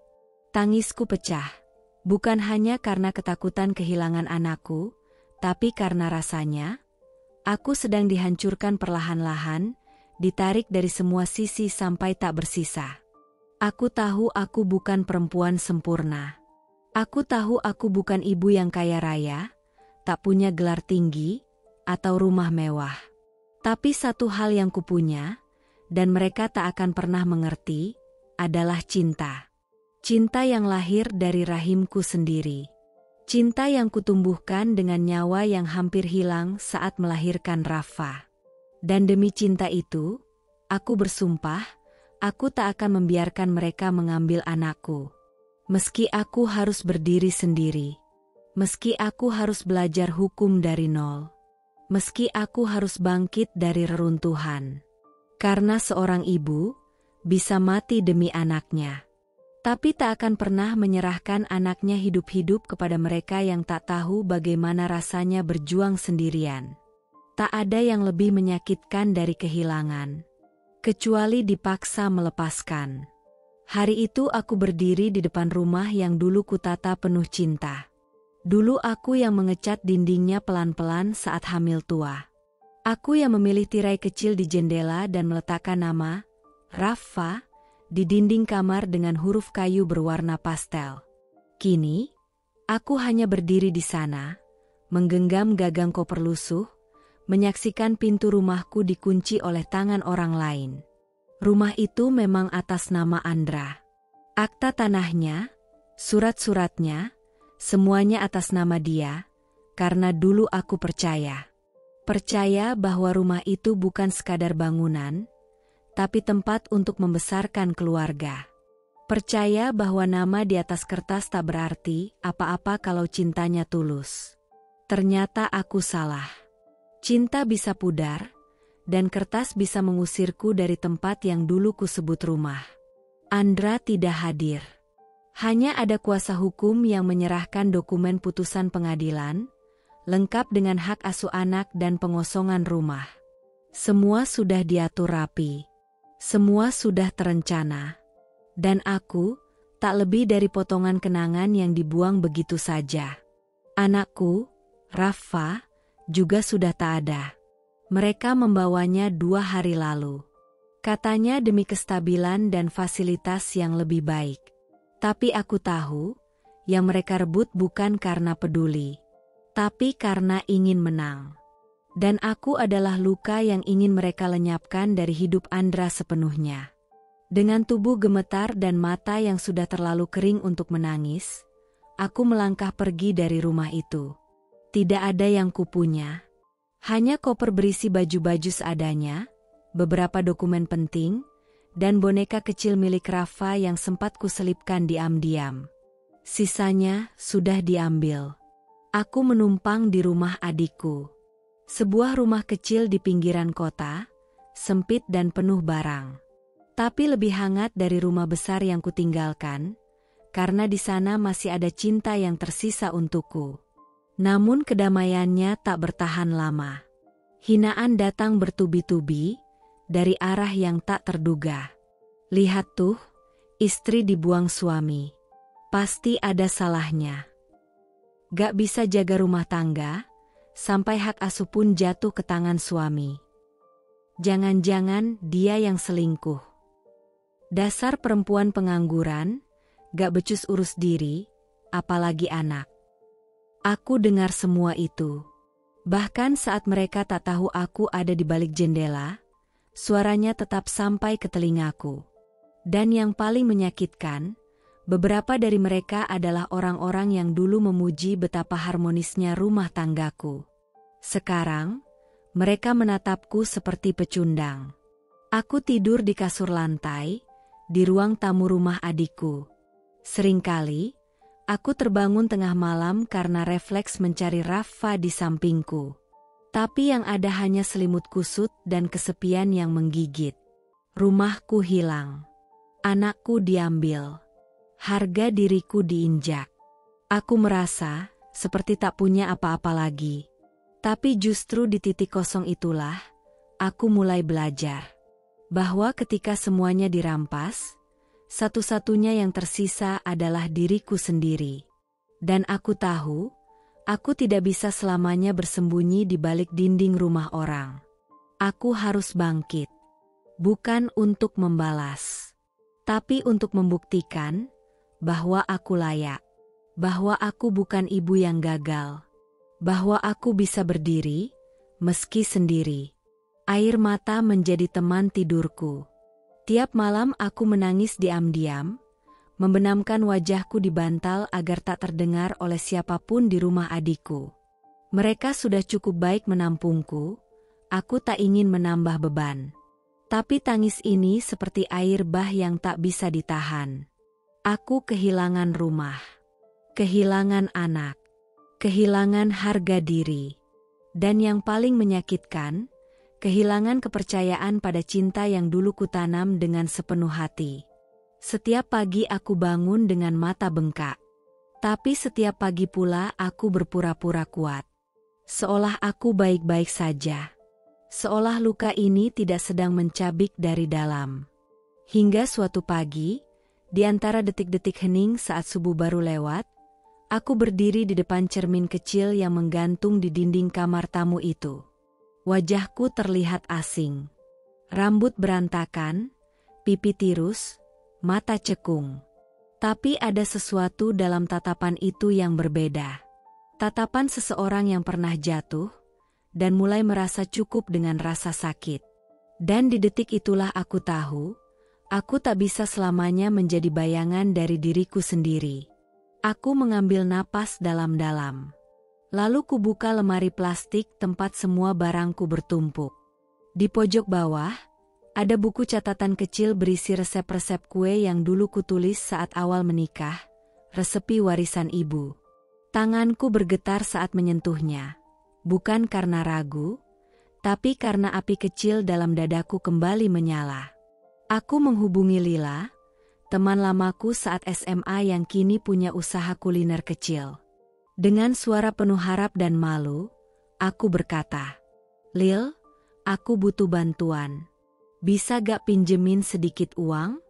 Tangisku pecah, bukan hanya karena ketakutan kehilangan anakku, tapi karena rasanya, aku sedang dihancurkan perlahan-lahan, ditarik dari semua sisi sampai tak bersisa. Aku tahu aku bukan perempuan sempurna. Aku tahu aku bukan ibu yang kaya raya, tak punya gelar tinggi, atau rumah mewah. Tapi satu hal yang kupunya, dan mereka tak akan pernah mengerti, adalah cinta. Cinta yang lahir dari rahimku sendiri. Cinta yang kutumbuhkan dengan nyawa yang hampir hilang saat melahirkan Rafa. Dan demi cinta itu, aku bersumpah, aku tak akan membiarkan mereka mengambil anakku. Meski aku harus berdiri sendiri. Meski aku harus belajar hukum dari nol. Meski aku harus bangkit dari reruntuhan. Karena seorang ibu bisa mati demi anaknya. Tapi tak akan pernah menyerahkan anaknya hidup-hidup kepada mereka yang tak tahu bagaimana rasanya berjuang sendirian. Tak ada yang lebih menyakitkan dari kehilangan. Kecuali dipaksa melepaskan. Hari itu aku berdiri di depan rumah yang dulu kutata penuh cinta. Dulu aku yang mengecat dindingnya pelan-pelan saat hamil tua. Aku yang memilih tirai kecil di jendela dan meletakkan nama Rafa di dinding kamar dengan huruf kayu berwarna pastel. Kini, aku hanya berdiri di sana, menggenggam gagang koper lusuh, menyaksikan pintu rumahku dikunci oleh tangan orang lain. Rumah itu memang atas nama Andra. Akta tanahnya, surat-suratnya, semuanya atas nama dia, karena dulu aku percaya. Percaya bahwa rumah itu bukan sekadar bangunan, tapi tempat untuk membesarkan keluarga. Percaya bahwa nama di atas kertas tak berarti apa-apa kalau cintanya tulus. Ternyata aku salah. Cinta bisa pudar, dan kertas bisa mengusirku dari tempat yang dulu kusebut rumah. Andra tidak hadir. Hanya ada kuasa hukum yang menyerahkan dokumen putusan pengadilan, lengkap dengan hak asuh anak dan pengosongan rumah. Semua sudah diatur rapi. Semua sudah terencana. Dan aku, tak lebih dari potongan kenangan yang dibuang begitu saja. Anakku, Rafa, juga sudah tak ada. Mereka membawanya 2 hari lalu. Katanya demi kestabilan dan fasilitas yang lebih baik. Tapi aku tahu, yang mereka rebut bukan karena peduli, tapi karena ingin menang. Dan aku adalah luka yang ingin mereka lenyapkan dari hidup Andra sepenuhnya. Dengan tubuh gemetar dan mata yang sudah terlalu kering untuk menangis, aku melangkah pergi dari rumah itu. Tidak ada yang kupunya. Hanya koper berisi baju-baju seadanya, beberapa dokumen penting, dan boneka kecil milik Rafa yang sempat kuselipkan diam-diam. Sisanya sudah diambil. Aku menumpang di rumah adikku. Sebuah rumah kecil di pinggiran kota, sempit dan penuh barang. Tapi lebih hangat dari rumah besar yang kutinggalkan, karena di sana masih ada cinta yang tersisa untukku. Namun kedamaiannya tak bertahan lama. Hinaan datang bertubi-tubi, dari arah yang tak terduga. Lihat tuh, istri dibuang suami. Pasti ada salahnya. Gak bisa jaga rumah tangga, sampai hak asuh pun jatuh ke tangan suami. Jangan-jangan dia yang selingkuh. Dasar perempuan pengangguran, gak becus urus diri, apalagi anak. Aku dengar semua itu. Bahkan saat mereka tak tahu aku ada di balik jendela, suaranya tetap sampai ke telingaku. Dan yang paling menyakitkan, beberapa dari mereka adalah orang-orang yang dulu memuji betapa harmonisnya rumah tanggaku. Sekarang, mereka menatapku seperti pecundang. Aku tidur di kasur lantai, di ruang tamu rumah adikku. Seringkali, aku terbangun tengah malam karena refleks mencari Rafa di sampingku. Tapi yang ada hanya selimut kusut dan kesepian yang menggigit. Rumahku hilang. Anakku diambil. Harga diriku diinjak. Aku merasa seperti tak punya apa-apa lagi. Tapi justru di titik kosong itulah, aku mulai belajar. Bahwa ketika semuanya dirampas, satu-satunya yang tersisa adalah diriku sendiri. Dan aku tahu, aku tidak bisa selamanya bersembunyi di balik dinding rumah orang. Aku harus bangkit. Bukan untuk membalas, tapi untuk membuktikan bahwa aku layak. Bahwa aku bukan ibu yang gagal. Bahwa aku bisa berdiri, meski sendiri. Air mata menjadi teman tidurku. Tiap malam aku menangis diam-diam, membenamkan wajahku di bantal agar tak terdengar oleh siapapun di rumah adikku. Mereka sudah cukup baik menampungku, aku tak ingin menambah beban. Tapi tangis ini seperti air bah yang tak bisa ditahan. Aku kehilangan rumah, kehilangan anak, kehilangan harga diri. Dan yang paling menyakitkan, kehilangan kepercayaan pada cinta yang dulu kutanam dengan sepenuh hati. Setiap pagi aku bangun dengan mata bengkak. Tapi setiap pagi pula aku berpura-pura kuat. Seolah aku baik-baik saja. Seolah luka ini tidak sedang mencabik dari dalam. Hingga suatu pagi, di antara detik-detik hening saat subuh baru lewat, aku berdiri di depan cermin kecil yang menggantung di dinding kamar tamu itu. Wajahku terlihat asing. Rambut berantakan, pipi tirus, mata cekung. Tapi ada sesuatu dalam tatapan itu yang berbeda. Tatapan seseorang yang pernah jatuh, dan mulai merasa cukup dengan rasa sakit. Dan di detik itulah aku tahu, aku tak bisa selamanya menjadi bayangan dari diriku sendiri. Aku mengambil napas dalam-dalam. Lalu kubuka lemari plastik tempat semua barangku bertumpuk. Di pojok bawah, ada buku catatan kecil berisi resep-resep kue yang dulu kutulis saat awal menikah, resepi warisan ibu. Tanganku bergetar saat menyentuhnya, bukan karena ragu, tapi karena api kecil dalam dadaku kembali menyala. Aku menghubungi Lila, teman lamaku saat SMA yang kini punya usaha kuliner kecil. Dengan suara penuh harap dan malu, aku berkata, "Lil, aku butuh bantuan. Bisa gak pinjemin sedikit uang?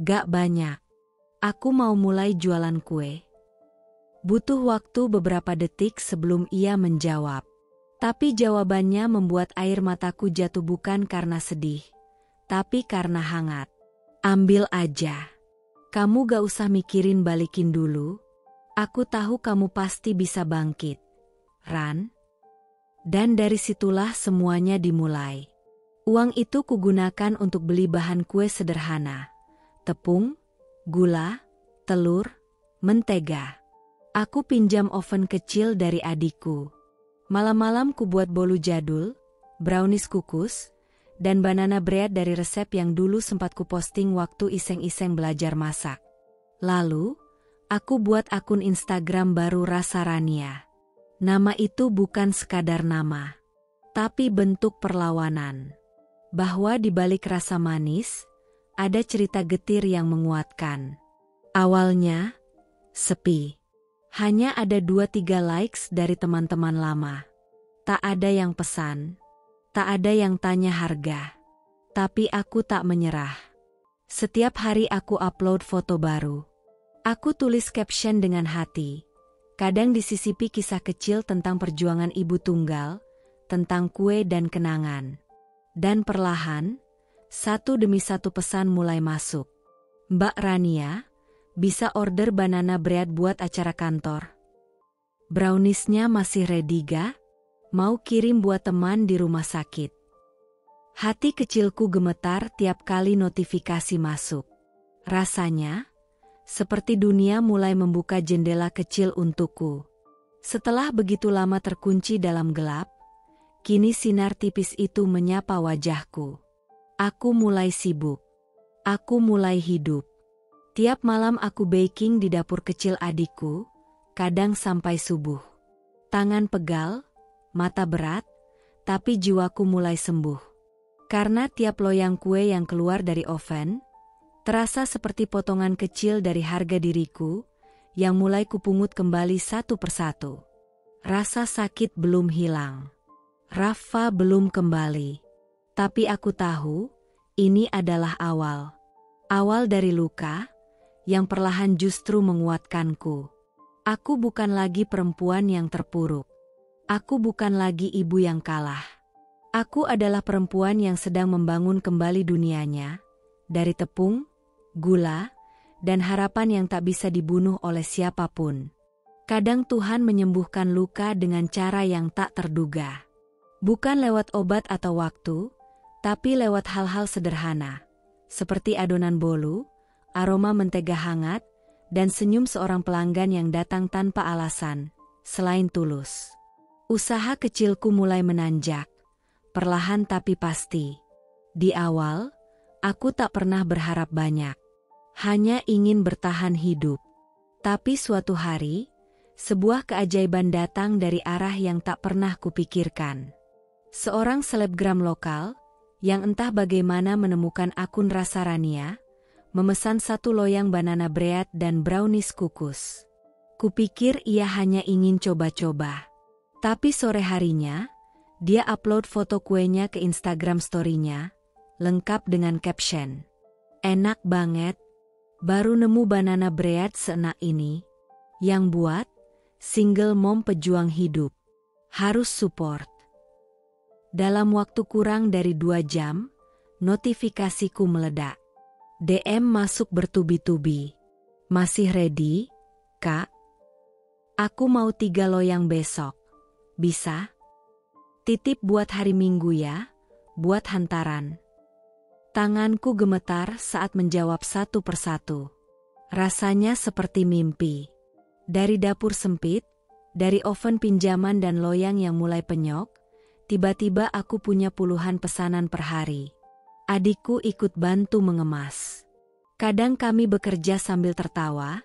Gak banyak. Aku mau mulai jualan kue." Butuh waktu beberapa detik sebelum ia menjawab. Tapi jawabannya membuat air mataku jatuh bukan karena sedih, tapi karena hangat. "Ambil aja. Kamu gak usah mikirin balikin dulu. Aku tahu kamu pasti bisa bangkit, Ran." Dan dari situlah semuanya dimulai. Uang itu kugunakan untuk beli bahan kue sederhana. Tepung, gula, telur, mentega. Aku pinjam oven kecil dari adikku. Malam-malam kubuat bolu jadul, brownies kukus, dan banana bread dari resep yang dulu sempat kuposting waktu iseng-iseng belajar masak. Lalu, aku buat akun Instagram baru Rasa Rania. Nama itu bukan sekadar nama, tapi bentuk perlawanan. Bahwa di balik rasa manis, ada cerita getir yang menguatkan. Awalnya, sepi. Hanya ada 2-3 likes dari teman-teman lama. Tak ada yang pesan, tak ada yang tanya harga. Tapi aku tak menyerah. Setiap hari aku upload foto baru. Aku tulis caption dengan hati. Kadang disisipi kisah kecil tentang perjuangan ibu tunggal, tentang kue dan kenangan. Dan perlahan, satu demi satu pesan mulai masuk. "Mbak Rania, bisa order banana bread buat acara kantor?" Browniesnya masih ready ga? Mau kirim buat teman di rumah sakit. Hati kecilku gemetar tiap kali notifikasi masuk. Rasanya seperti dunia mulai membuka jendela kecil untukku. Setelah begitu lama terkunci dalam gelap, kini sinar tipis itu menyapa wajahku. Aku mulai sibuk. Aku mulai hidup. Tiap malam aku baking di dapur kecil adikku, kadang sampai subuh. Tangan pegal, mata berat, tapi jiwaku mulai sembuh. Karena tiap loyang kue yang keluar dari oven, terasa seperti potongan kecil dari harga diriku, yang mulai kupungut kembali satu persatu. Rasa sakit belum hilang. Rafa belum kembali. Tapi aku tahu, ini adalah awal. Awal dari luka, yang perlahan justru menguatkanku. Aku bukan lagi perempuan yang terpuruk. Aku bukan lagi ibu yang kalah. Aku adalah perempuan yang sedang membangun kembali dunianya, dari tepung, gula, dan harapan yang tak bisa dibunuh oleh siapapun. Kadang Tuhan menyembuhkan luka dengan cara yang tak terduga. Bukan lewat obat atau waktu, tapi lewat hal-hal sederhana, seperti adonan bolu, aroma mentega hangat, dan senyum seorang pelanggan yang datang tanpa alasan, selain tulus. Usaha kecilku mulai menanjak, perlahan tapi pasti. Di awal, aku tak pernah berharap banyak. Hanya ingin bertahan hidup. Tapi suatu hari, sebuah keajaiban datang dari arah yang tak pernah kupikirkan. Seorang selebgram lokal, yang entah bagaimana menemukan akun Rasarania, memesan 1 loyang banana bread dan brownies kukus. Kupikir ia hanya ingin coba-coba. Tapi sore harinya, dia upload foto kuenya ke Instagram story-nya, lengkap dengan caption. Enak banget, baru nemu banana bread seenak ini. Yang buat, single mom pejuang hidup. Harus support. Dalam waktu kurang dari 2 jam, notifikasiku meledak. DM masuk bertubi-tubi. Masih ready, Kak? Aku mau 3 loyang besok. Bisa? Titip buat hari Minggu ya, buat hantaran. Tanganku gemetar saat menjawab satu persatu. Rasanya seperti mimpi. Dari dapur sempit, dari oven pinjaman dan loyang yang mulai penyok, tiba-tiba aku punya puluhan pesanan per hari. Adikku ikut bantu mengemas. Kadang kami bekerja sambil tertawa,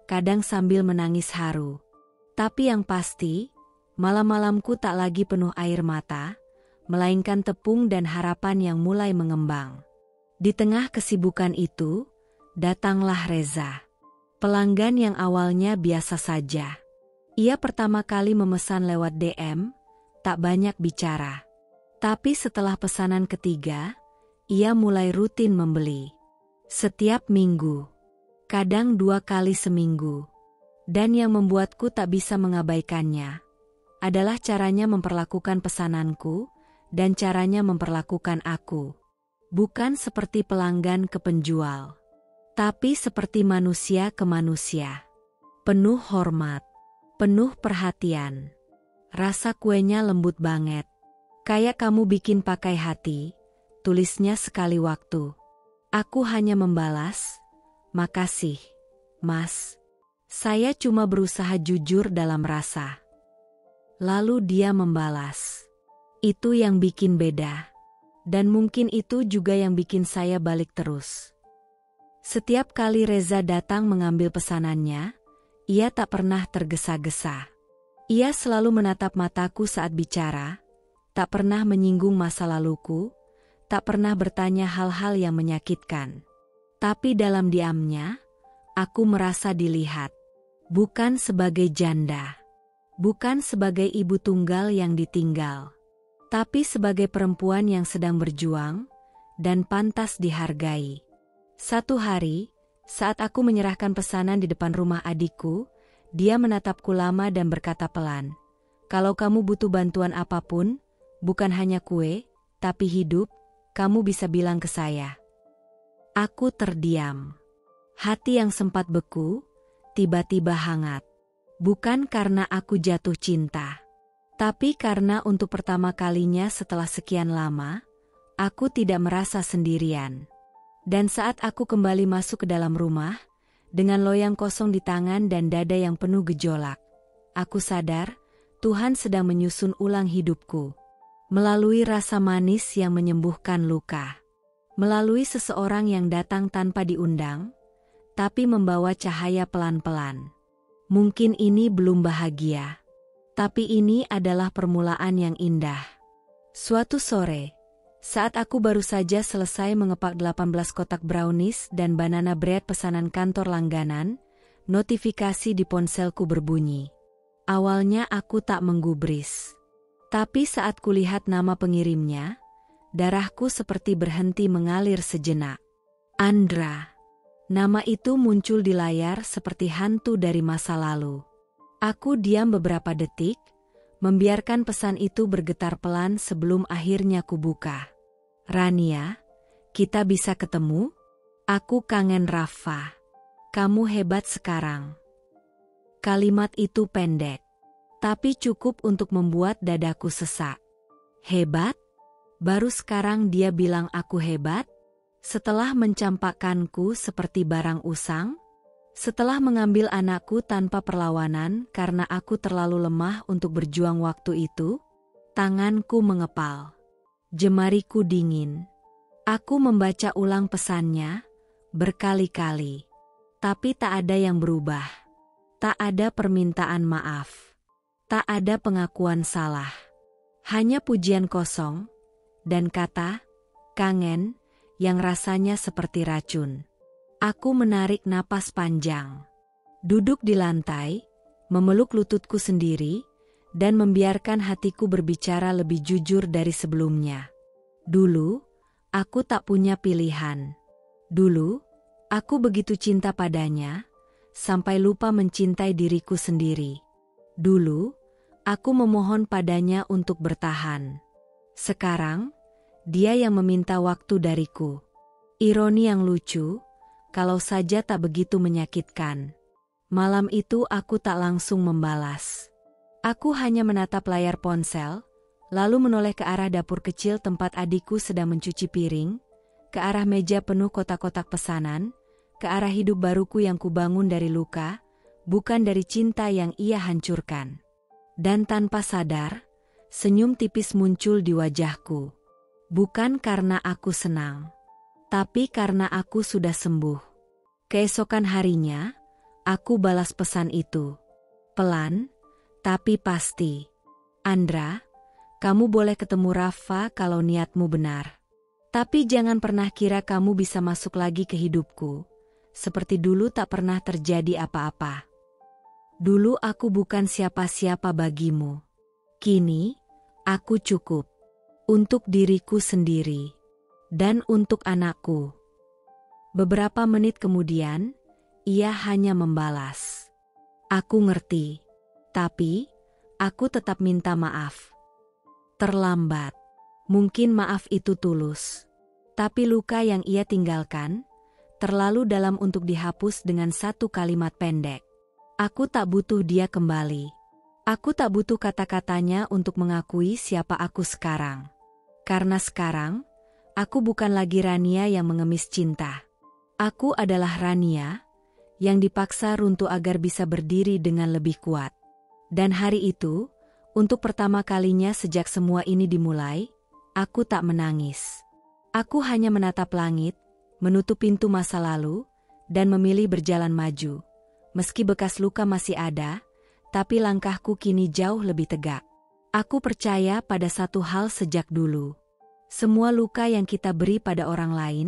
kadang sambil menangis haru. Tapi yang pasti, malam-malamku tak lagi penuh air mata, melainkan tepung dan harapan yang mulai mengembang. Di tengah kesibukan itu, datanglah Reza. Pelanggan yang awalnya biasa saja. Ia pertama kali memesan lewat DM, tak banyak bicara. Tapi setelah pesanan ketiga, ia mulai rutin membeli. Setiap minggu, kadang 2 kali seminggu. Dan yang membuatku tak bisa mengabaikannya, adalah caranya memperlakukan pesananku, dan caranya memperlakukan aku. Bukan seperti pelanggan ke penjual, tapi seperti manusia ke manusia. Penuh hormat, penuh perhatian. Rasa kuenya lembut banget. Kayak kamu bikin pakai hati, tulisnya sekali waktu. Aku hanya membalas, makasih, Mas. Saya cuma berusaha jujur dalam rasa. Lalu dia membalas. Itu yang bikin beda. Dan mungkin itu juga yang bikin saya balik terus. Setiap kali Reza datang mengambil pesanannya, ia tak pernah tergesa-gesa. Ia selalu menatap mataku saat bicara, tak pernah menyinggung masa laluku, tak pernah bertanya hal-hal yang menyakitkan. Tapi dalam diamnya, aku merasa dilihat. Bukan sebagai janda, bukan sebagai ibu tunggal yang ditinggal, tapi sebagai perempuan yang sedang berjuang dan pantas dihargai. Satu hari, saat aku menyerahkan pesanan di depan rumah adikku, dia menatapku lama dan berkata pelan, "Kalau kamu butuh bantuan apapun, bukan hanya kue, tapi hidup, kamu bisa bilang ke saya." Aku terdiam. Hati yang sempat beku, tiba-tiba hangat. Bukan karena aku jatuh cinta, tapi karena untuk pertama kalinya setelah sekian lama, aku tidak merasa sendirian. Dan saat aku kembali masuk ke dalam rumah, dengan loyang kosong di tangan dan dada yang penuh gejolak, aku sadar Tuhan sedang menyusun ulang hidupku. Melalui rasa manis yang menyembuhkan luka. Melalui seseorang yang datang tanpa diundang, tapi membawa cahaya pelan-pelan. Mungkin ini belum bahagia, tapi ini adalah permulaan yang indah. Suatu sore, saat aku baru saja selesai mengepak 18 kotak brownies dan banana bread pesanan kantor langganan, notifikasi di ponselku berbunyi. Awalnya aku tak menggubris. Tapi saat kulihat nama pengirimnya, darahku seperti berhenti mengalir sejenak. Andra. Nama itu muncul di layar seperti hantu dari masa lalu. Aku diam beberapa detik, membiarkan pesan itu bergetar pelan sebelum akhirnya kubuka. Rania, kita bisa ketemu? Aku kangen Rafa. Kamu hebat sekarang. Kalimat itu pendek, tapi cukup untuk membuat dadaku sesak. Hebat? Baru sekarang dia bilang aku hebat? Setelah mencampakkanku seperti barang usang? Setelah mengambil anakku tanpa perlawanan karena aku terlalu lemah untuk berjuang waktu itu? Tanganku mengepal. Jemariku dingin. Aku membaca ulang pesannya berkali-kali. Tapi tak ada yang berubah. Tak ada permintaan maaf. Tak ada pengakuan salah. Hanya pujian kosong dan kata kangen yang rasanya seperti racun. Aku menarik napas panjang. Duduk di lantai, memeluk lututku sendiri, dan membiarkan hatiku berbicara lebih jujur dari sebelumnya. Dulu, aku tak punya pilihan. Dulu, aku begitu cinta padanya, sampai lupa mencintai diriku sendiri. Dulu, aku memohon padanya untuk bertahan. Sekarang, dia yang meminta waktu dariku. Ironi yang lucu, kalau saja tak begitu menyakitkan. Malam itu aku tak langsung membalas. Aku hanya menatap layar ponsel, lalu menoleh ke arah dapur kecil tempat adikku sedang mencuci piring, ke arah meja penuh kotak-kotak pesanan, ke arah hidup baruku yang kubangun dari luka, bukan dari cinta yang ia hancurkan. Dan tanpa sadar, senyum tipis muncul di wajahku. Bukan karena aku senang, tapi karena aku sudah sembuh. Keesokan harinya, aku balas pesan itu. Pelan, tapi pasti. Andra, kamu boleh ketemu Rafa kalau niatmu benar. Tapi jangan pernah kira kamu bisa masuk lagi ke hidupku. Seperti dulu tak pernah terjadi apa-apa. Dulu aku bukan siapa-siapa bagimu. Kini, aku cukup. Untuk diriku sendiri. Dan untuk anakku. Beberapa menit kemudian, ia hanya membalas. Aku ngerti. Tapi, aku tetap minta maaf. Terlambat. Mungkin maaf itu tulus. Tapi luka yang ia tinggalkan, terlalu dalam untuk dihapus dengan satu kalimat pendek. Aku tak butuh dia kembali. Aku tak butuh kata-katanya untuk mengakui siapa aku sekarang. Karena sekarang, aku bukan lagi Rania yang mengemis cinta. Aku adalah Rania yang dipaksa runtuh agar bisa berdiri dengan lebih kuat. Dan hari itu, untuk pertama kalinya sejak semua ini dimulai, aku tak menangis. Aku hanya menatap langit, menutup pintu masa lalu, dan memilih berjalan maju. Meski bekas luka masih ada, tapi langkahku kini jauh lebih tegak. Aku percaya pada satu hal sejak dulu. Semua luka yang kita beri pada orang lain,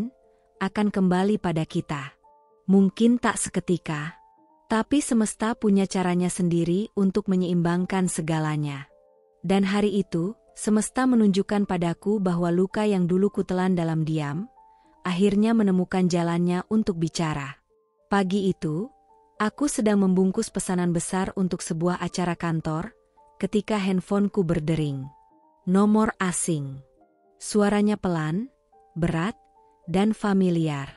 akan kembali pada kita. Mungkin tak seketika, tapi semesta punya caranya sendiri untuk menyeimbangkan segalanya. Dan hari itu, semesta menunjukkan padaku bahwa luka yang dulu kutelan dalam diam, akhirnya menemukan jalannya untuk bicara. Pagi itu, aku sedang membungkus pesanan besar untuk sebuah acara kantor, ketika handphoneku berdering. Nomor asing. Suaranya pelan, berat, dan familiar.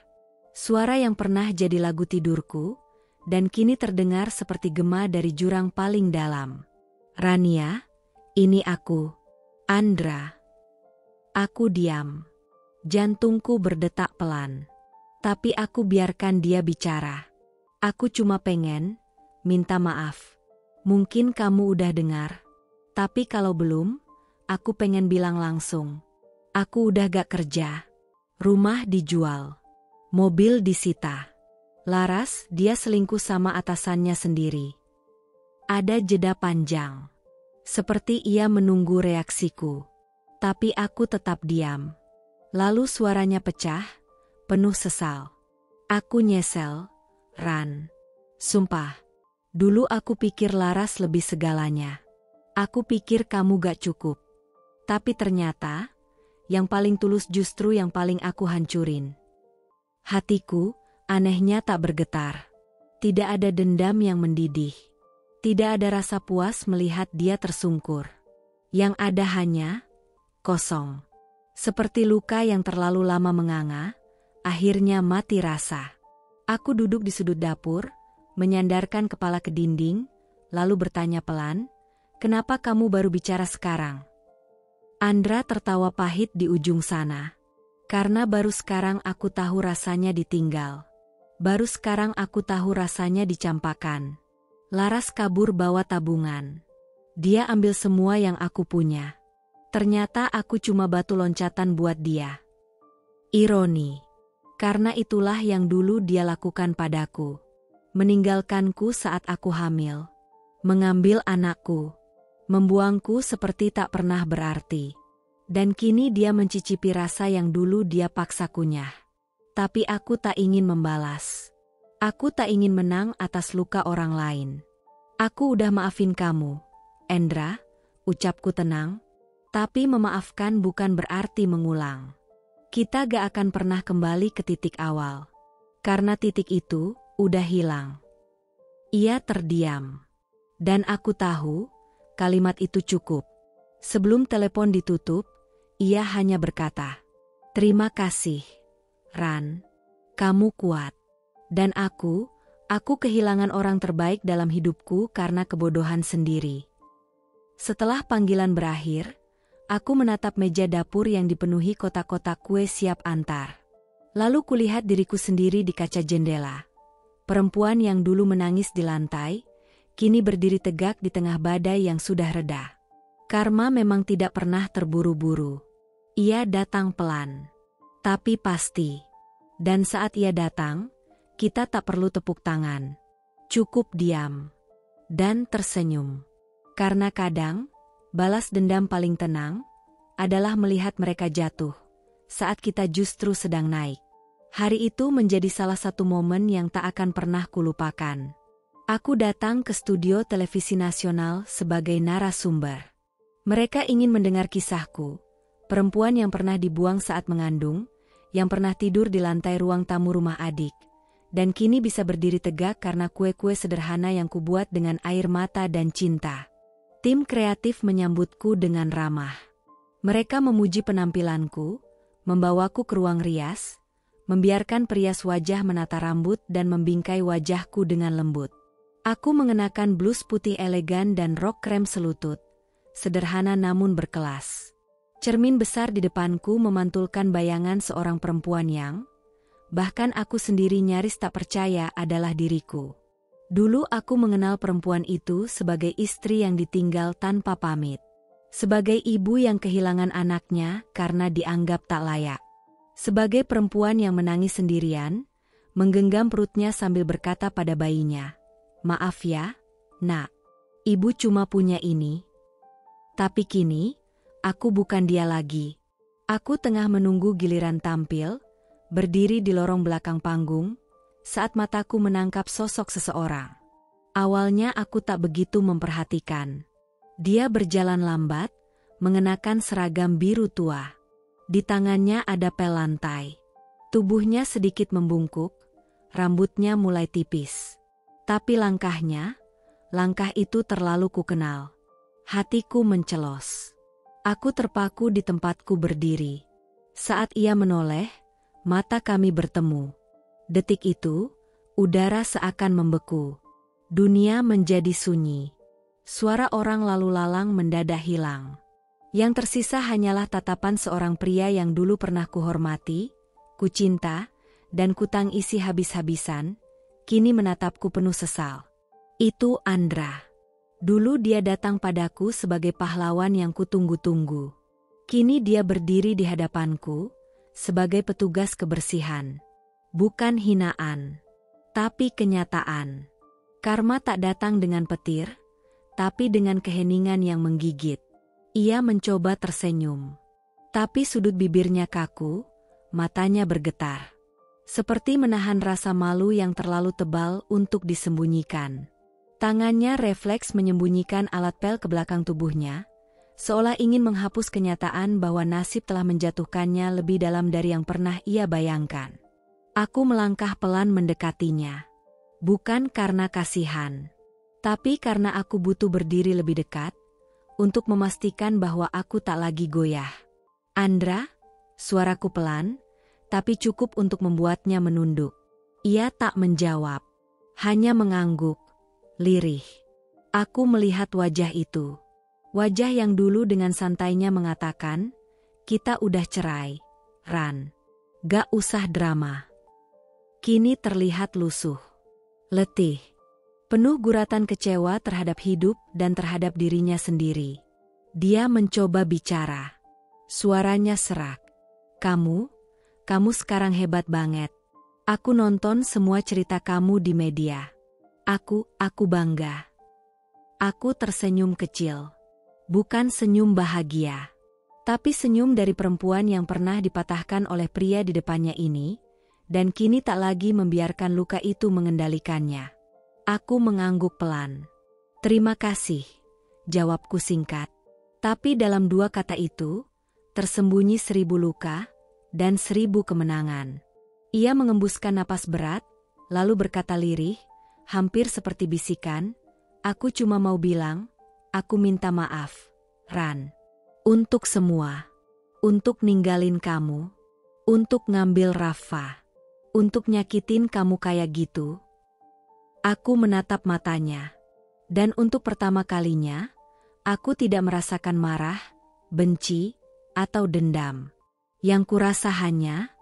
Suara yang pernah jadi lagu tidurku, dan kini terdengar seperti gema dari jurang paling dalam. "Rania, ini aku, Andra." Aku diam. Jantungku berdetak pelan. Tapi aku biarkan dia bicara. "Aku cuma pengen minta maaf. Mungkin kamu udah dengar. Tapi kalau belum, aku pengen bilang langsung. Aku udah gak kerja. Rumah dijual. Mobil disita. Laras, dia selingkuh sama atasannya sendiri." Ada jeda panjang. Seperti ia menunggu reaksiku. Tapi aku tetap diam. Lalu suaranya pecah, penuh sesal. "Aku nyesel, Ran. Sumpah. Dulu aku pikir Laras lebih segalanya. Aku pikir kamu gak cukup. Tapi ternyata, yang paling tulus justru yang paling aku hancurin." Hatiku, anehnya tak bergetar. Tidak ada dendam yang mendidih. Tidak ada rasa puas melihat dia tersungkur. Yang ada hanya kosong. Seperti luka yang terlalu lama menganga, akhirnya mati rasa. Aku duduk di sudut dapur, menyandarkan kepala ke dinding, lalu bertanya pelan, "Kenapa kamu baru bicara sekarang?" Andra tertawa pahit di ujung sana. "Karena baru sekarang aku tahu rasanya ditinggal. Baru sekarang aku tahu rasanya dicampakan. Laras kabur bawa tabungan. Dia ambil semua yang aku punya. Ternyata aku cuma batu loncatan buat dia." Ironi. Karena itulah yang dulu dia lakukan padaku. Meninggalkanku saat aku hamil. Mengambil anakku. Membuangku seperti tak pernah berarti. Dan kini dia mencicipi rasa yang dulu dia paksa kunyah. Tapi aku tak ingin membalas. Aku tak ingin menang atas luka orang lain. "Aku udah maafin kamu, Endra," ucapku tenang. "Tapi memaafkan bukan berarti mengulang. Kita gak akan pernah kembali ke titik awal. Karena titik itu udah hilang." Ia terdiam. Dan aku tahu, kalimat itu cukup. Sebelum telepon ditutup, ia hanya berkata, "Terima kasih, Ran. Kamu kuat. Dan aku kehilangan orang terbaik dalam hidupku karena kebodohan sendiri." Setelah panggilan berakhir, aku menatap meja dapur yang dipenuhi kotak-kotak kue siap antar. Lalu kulihat diriku sendiri di kaca jendela. Perempuan yang dulu menangis di lantai, kini berdiri tegak di tengah badai yang sudah reda. Karma memang tidak pernah terburu-buru. Ia datang pelan, tapi pasti. Dan saat ia datang, kita tak perlu tepuk tangan. Cukup diam. Dan tersenyum. Karena kadang, balas dendam paling tenang adalah melihat mereka jatuh saat kita justru sedang naik. Hari itu menjadi salah satu momen yang tak akan pernah kulupakan. Aku datang ke studio televisi nasional sebagai narasumber. Mereka ingin mendengar kisahku, perempuan yang pernah dibuang saat mengandung, yang pernah tidur di lantai ruang tamu rumah adik, dan kini bisa berdiri tegak karena kue-kue sederhana yang kubuat dengan air mata dan cinta. Tim kreatif menyambutku dengan ramah. Mereka memuji penampilanku, membawaku ke ruang rias, membiarkan perias wajah menata rambut dan membingkai wajahku dengan lembut. Aku mengenakan blus putih elegan dan rok krem selutut, sederhana namun berkelas. Cermin besar di depanku memantulkan bayangan seorang perempuan yang, bahkan aku sendiri nyaris tak percaya adalah diriku. Dulu aku mengenal perempuan itu sebagai istri yang ditinggal tanpa pamit. Sebagai ibu yang kehilangan anaknya karena dianggap tak layak. Sebagai perempuan yang menangis sendirian, menggenggam perutnya sambil berkata pada bayinya, "Maaf ya, Nak. Ibu cuma punya ini." Tapi kini, aku bukan dia lagi. Aku tengah menunggu giliran tampil, berdiri di lorong belakang panggung, saat mataku menangkap sosok seseorang. Awalnya aku tak begitu memperhatikan. Dia berjalan lambat, mengenakan seragam biru tua. Di tangannya ada pel lantai. Tubuhnya sedikit membungkuk, rambutnya mulai tipis. Tapi langkah itu terlalu kukenal. Hatiku mencelos. Aku terpaku di tempatku berdiri. Saat ia menoleh, mata kami bertemu. Detik itu, Udara seakan membeku. Dunia menjadi sunyi. Suara orang lalu lalang mendadak hilang. Yang tersisa hanyalah tatapan seorang pria yang dulu pernah kuhormati, kucinta, dan kutangisi habis-habisan, kini menatapku penuh sesal. Itu Andra. Dulu dia datang padaku sebagai pahlawan yang kutunggu-tunggu. Kini dia berdiri di hadapanku, sebagai petugas kebersihan. Bukan hinaan, tapi kenyataan. Karma tak datang dengan petir, tapi dengan keheningan yang menggigit. Ia mencoba tersenyum. Tapi sudut bibirnya kaku, matanya bergetar. Seperti menahan rasa malu yang terlalu tebal untuk disembunyikan. Tangannya refleks menyembunyikan alat pel ke belakang tubuhnya, seolah ingin menghapus kenyataan bahwa nasib telah menjatuhkannya lebih dalam dari yang pernah ia bayangkan. Aku melangkah pelan mendekatinya. Bukan karena kasihan, tapi karena aku butuh berdiri lebih dekat, untuk memastikan bahwa aku tak lagi goyah. Andra, suaraku pelan, tapi cukup untuk membuatnya menunduk. Ia tak menjawab, hanya mengangguk. Lirih. Aku melihat wajah itu. Wajah yang dulu dengan santainya mengatakan, kita udah cerai, Ran. Gak usah drama. Kini terlihat lusuh. Letih. Penuh guratan kecewa terhadap hidup dan terhadap dirinya sendiri. Dia mencoba bicara. Suaranya serak. Kamu sekarang hebat banget. Aku nonton semua cerita kamu di media. Aku bangga. Aku tersenyum kecil. Bukan senyum bahagia. Tapi senyum dari perempuan yang pernah dipatahkan oleh pria di depannya ini, dan kini tak lagi membiarkan luka itu mengendalikannya. Aku mengangguk pelan. Terima kasih, jawabku singkat. Tapi dalam dua kata itu, tersembunyi 1000 luka, dan 1000 kemenangan. Ia mengembuskan napas berat, lalu berkata lirih, hampir seperti bisikan, aku cuma mau bilang, aku minta maaf, Ran. Untuk semua. Untuk ninggalin kamu. Untuk ngambil Rafa. Untuk nyakitin kamu kayak gitu. Aku menatap matanya. Dan untuk pertama kalinya, aku tidak merasakan marah, benci, atau dendam. Yang kurasa hanya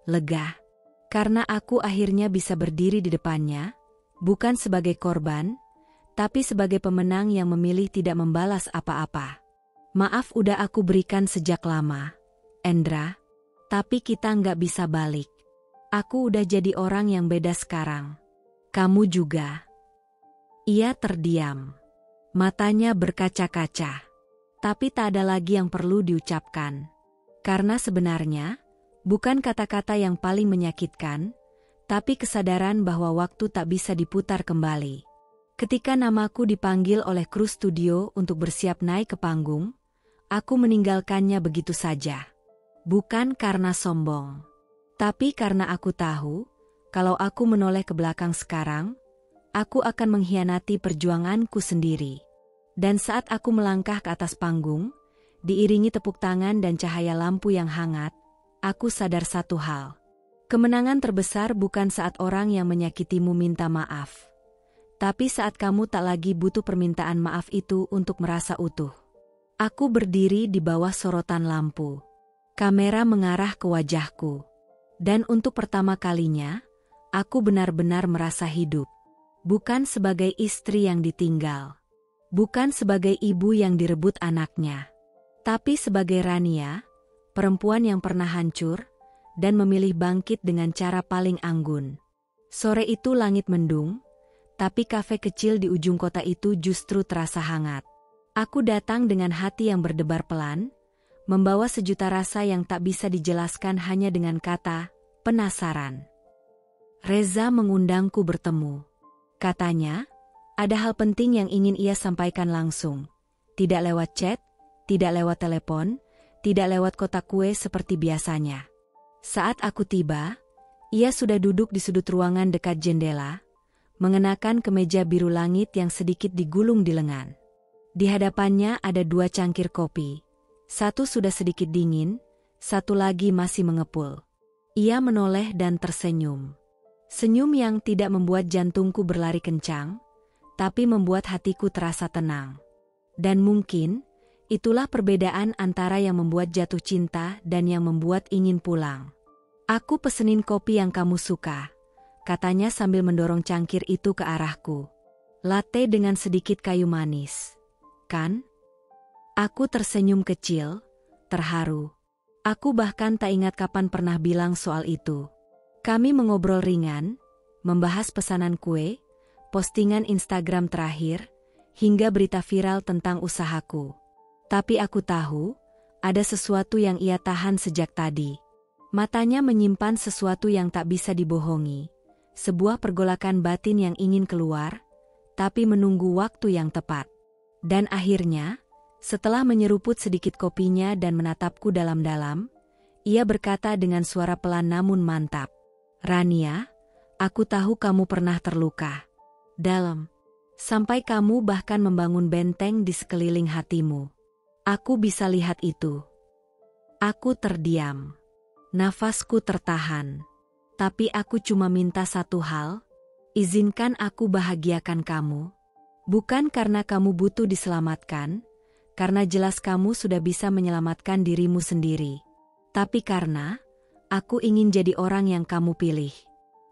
lega. Karena aku akhirnya bisa berdiri di depannya, bukan sebagai korban, tapi sebagai pemenang yang memilih tidak membalas apa-apa. Maaf udah aku berikan sejak lama, Endra, tapi kita nggak bisa balik. Aku udah jadi orang yang beda sekarang. Kamu juga. Ia terdiam. Matanya berkaca-kaca. Tapi tak ada lagi yang perlu diucapkan. Karena sebenarnya, bukan kata-kata yang paling menyakitkan, tapi kesadaran bahwa waktu tak bisa diputar kembali. Ketika namaku dipanggil oleh kru studio untuk bersiap naik ke panggung, aku meninggalkannya begitu saja. Bukan karena sombong, tapi karena aku tahu, kalau aku menoleh ke belakang sekarang, aku akan mengkhianati perjuanganku sendiri. Dan saat aku melangkah ke atas panggung, diiringi tepuk tangan dan cahaya lampu yang hangat, aku sadar satu hal. Kemenangan terbesar bukan saat orang yang menyakitimu minta maaf. Tapi saat kamu tak lagi butuh permintaan maaf itu untuk merasa utuh. Aku berdiri di bawah sorotan lampu. Kamera mengarah ke wajahku. Dan untuk pertama kalinya, aku benar-benar merasa hidup. Bukan sebagai istri yang ditinggal. Bukan sebagai ibu yang direbut anaknya. Tapi sebagai Rania, perempuan yang pernah hancur, dan memilih bangkit dengan cara paling anggun. Sore itu langit mendung, tapi kafe kecil di ujung kota itu justru terasa hangat. Aku datang dengan hati yang berdebar pelan, membawa sejuta rasa yang tak bisa dijelaskan hanya dengan kata, penasaran. Reza mengundangku bertemu. Katanya, ada hal penting yang ingin ia sampaikan langsung. Tidak lewat chat, tidak lewat telepon, tidak lewat kotak kue seperti biasanya. Saat aku tiba, ia sudah duduk di sudut ruangan dekat jendela, mengenakan kemeja biru langit yang sedikit digulung di lengan. Di hadapannya ada 2 cangkir kopi. Satu sudah sedikit dingin, satu lagi masih mengepul. Ia menoleh dan tersenyum. Senyum yang tidak membuat jantungku berlari kencang, tapi membuat hatiku terasa tenang. Dan mungkin, itulah perbedaan antara yang membuat jatuh cinta dan yang membuat ingin pulang. Aku pesenin kopi yang kamu suka, katanya sambil mendorong cangkir itu ke arahku. Latte dengan sedikit kayu manis. Kan? Aku tersenyum kecil, terharu. Aku bahkan tak ingat kapan pernah bilang soal itu. Kami mengobrol ringan, membahas pesanan kue, postingan Instagram terakhir, hingga berita viral tentang usahaku. Tapi aku tahu, ada sesuatu yang ia tahan sejak tadi. Matanya menyimpan sesuatu yang tak bisa dibohongi, sebuah pergolakan batin yang ingin keluar, tapi menunggu waktu yang tepat. Dan akhirnya, setelah menyeruput sedikit kopinya dan menatapku dalam-dalam, ia berkata dengan suara pelan namun mantap. Rania, aku tahu kamu pernah terluka dalam, sampai kamu bahkan membangun benteng di sekeliling hatimu. Aku bisa lihat itu. Aku terdiam. Nafasku tertahan. Tapi aku cuma minta satu hal, izinkan aku bahagiakan kamu. Bukan karena kamu butuh diselamatkan, karena jelas kamu sudah bisa menyelamatkan dirimu sendiri. Tapi karena aku ingin jadi orang yang kamu pilih.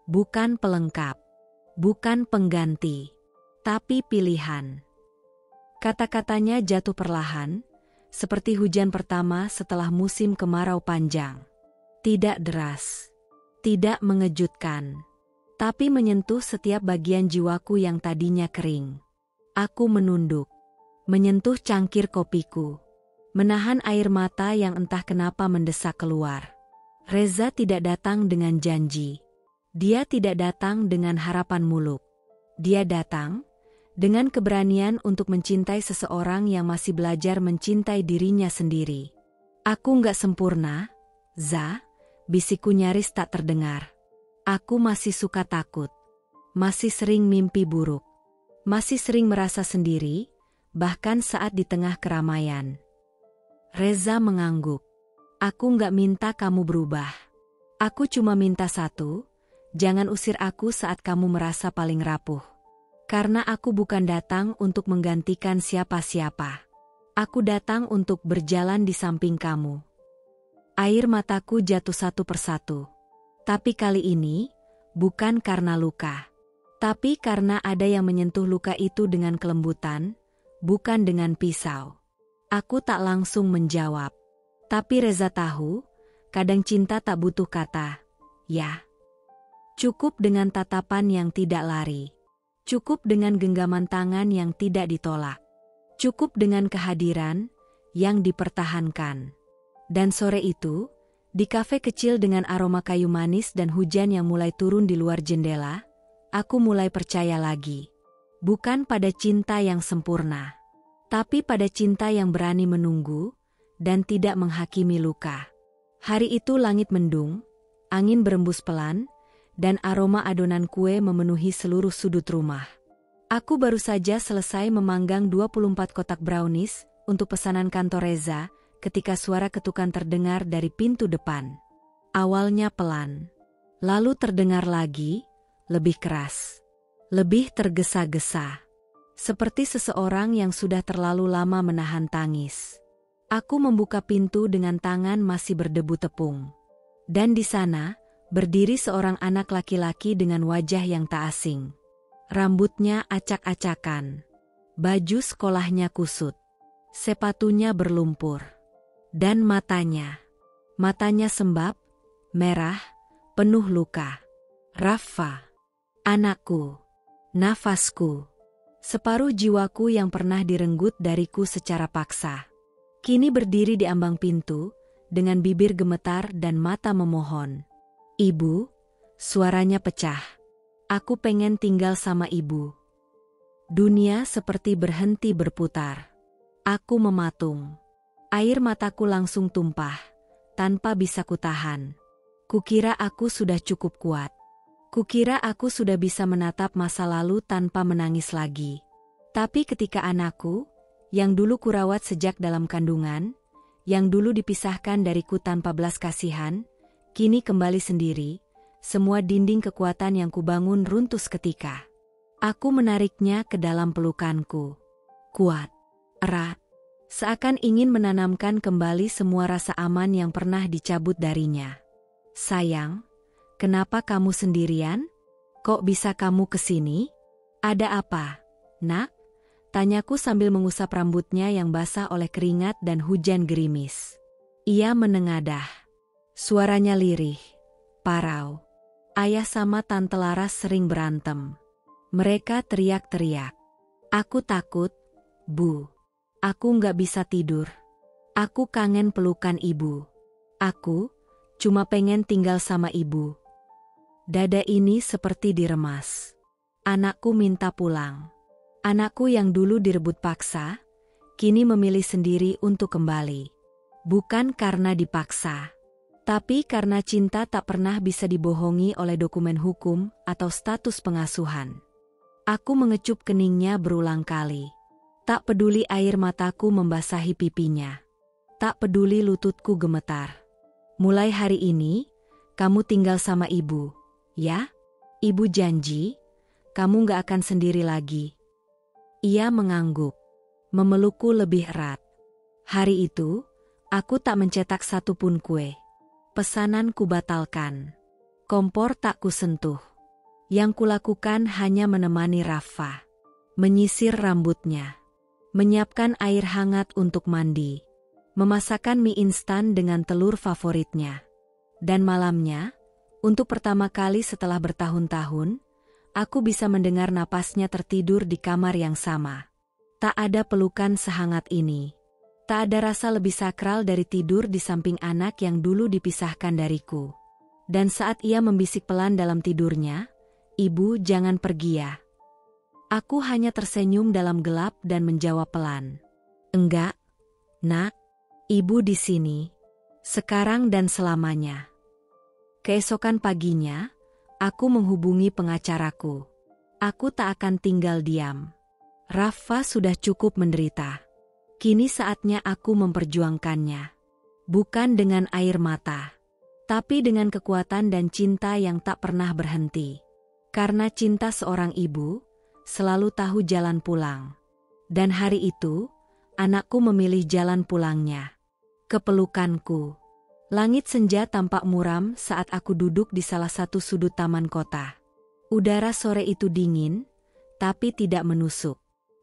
Bukan pelengkap. Bukan pengganti. Tapi pilihan. Kata-katanya jatuh perlahan, seperti hujan pertama setelah musim kemarau panjang. Tidak deras. Tidak mengejutkan. Tapi menyentuh setiap bagian jiwaku yang tadinya kering. Aku menunduk. Menyentuh cangkir kopiku. Menahan air mata yang entah kenapa mendesak keluar. Reza tidak datang dengan janji. Dia tidak datang dengan harapan muluk. Dia datang dengan keberanian untuk mencintai seseorang yang masih belajar mencintai dirinya sendiri. Aku nggak sempurna, Za, bisikku nyaris tak terdengar. Aku masih suka takut. Masih sering mimpi buruk. Masih sering merasa sendiri, bahkan saat di tengah keramaian. Reza mengangguk. Aku nggak minta kamu berubah. Aku cuma minta satu, jangan usir aku saat kamu merasa paling rapuh. Karena aku bukan datang untuk menggantikan siapa-siapa. Aku datang untuk berjalan di samping kamu. Air mataku jatuh satu persatu. Tapi kali ini, bukan karena luka. Tapi karena ada yang menyentuh luka itu dengan kelembutan, bukan dengan pisau. Aku tak langsung menjawab. Tapi Reza tahu, kadang cinta tak butuh kata, ya. Cukup dengan tatapan yang tidak lari. Cukup dengan genggaman tangan yang tidak ditolak. Cukup dengan kehadiran yang dipertahankan. Dan sore itu, di kafe kecil dengan aroma kayu manis dan hujan yang mulai turun di luar jendela, aku mulai percaya lagi. Bukan pada cinta yang sempurna, tapi pada cinta yang berani menunggu dan tidak menghakimi luka. Hari itu langit mendung, angin berembus pelan, dan aroma adonan kue memenuhi seluruh sudut rumah. Aku baru saja selesai memanggang 24 kotak brownies untuk pesanan kantor Reza ketika suara ketukan terdengar dari pintu depan. Awalnya pelan, lalu terdengar lagi, lebih keras, lebih tergesa-gesa. Seperti seseorang yang sudah terlalu lama menahan tangis. Aku membuka pintu dengan tangan masih berdebu tepung. Dan di sana, berdiri seorang anak laki-laki dengan wajah yang tak asing. Rambutnya acak-acakan. Baju sekolahnya kusut. Sepatunya berlumpur. Dan matanya sembab, merah, penuh luka. Rafa, anakku, nafasku. Separuh jiwaku yang pernah direnggut dariku secara paksa. Kini berdiri di ambang pintu, dengan bibir gemetar dan mata memohon. Ibu, suaranya pecah. Aku pengen tinggal sama ibu. Dunia seperti berhenti berputar. Aku mematung. Air mataku langsung tumpah, tanpa bisa kutahan. Kukira aku sudah cukup kuat. Kukira aku sudah bisa menatap masa lalu tanpa menangis lagi. Tapi ketika anakku, yang dulu kurawat sejak dalam kandungan, yang dulu dipisahkan dariku tanpa belas kasihan, kini kembali sendiri, semua dinding kekuatan yang kubangun runtuh seketika. Aku menariknya ke dalam pelukanku. Kuat, erat, seakan ingin menanamkan kembali semua rasa aman yang pernah dicabut darinya. Sayang, kenapa kamu sendirian? Kok bisa kamu kesini? Ada apa, nak? Tanyaku sambil mengusap rambutnya yang basah oleh keringat dan hujan gerimis. Ia menengadah. Suaranya lirih, parau. Ayah sama Tante Laras sering berantem. Mereka teriak-teriak. Aku takut, Bu. Aku nggak bisa tidur. Aku kangen pelukan ibu. Aku cuma pengen tinggal sama ibu. Dada ini seperti diremas. Anakku minta pulang. Anakku yang dulu direbut paksa, kini memilih sendiri untuk kembali. Bukan karena dipaksa, tapi karena cinta tak pernah bisa dibohongi oleh dokumen hukum atau status pengasuhan. Aku mengecup keningnya berulang kali. Tak peduli air mataku membasahi pipinya. Tak peduli lututku gemetar. Mulai hari ini, kamu tinggal sama ibu, ya? Ibu janji, kamu gak akan sendiri lagi. Ia mengangguk, memelukku lebih erat. Hari itu, aku tak mencetak satupun kue. Pesanan kubatalkan. Kompor tak kusentuh. Yang kulakukan hanya menemani Rafa. Menyisir rambutnya. Menyiapkan air hangat untuk mandi. Memasakkan mie instan dengan telur favoritnya. Dan malamnya, untuk pertama kali setelah bertahun-tahun, aku bisa mendengar napasnya tertidur di kamar yang sama. Tak ada pelukan sehangat ini. Tak ada rasa lebih sakral dari tidur di samping anak yang dulu dipisahkan dariku. Dan saat ia membisik pelan dalam tidurnya, "Ibu, jangan pergi ya." Aku hanya tersenyum dalam gelap dan menjawab pelan, "Enggak, nak. Ibu di sini. Sekarang dan selamanya." Keesokan paginya, aku menghubungi pengacaraku. Aku tak akan tinggal diam. Rafa sudah cukup menderita. Kini saatnya aku memperjuangkannya. Bukan dengan air mata, tapi dengan kekuatan dan cinta yang tak pernah berhenti. Karena cinta seorang ibu selalu tahu jalan pulang. Dan hari itu, anakku memilih jalan pulangnya. Ke pelukanku. Langit senja tampak muram saat aku duduk di salah satu sudut taman kota. Udara sore itu dingin, tapi tidak menusuk.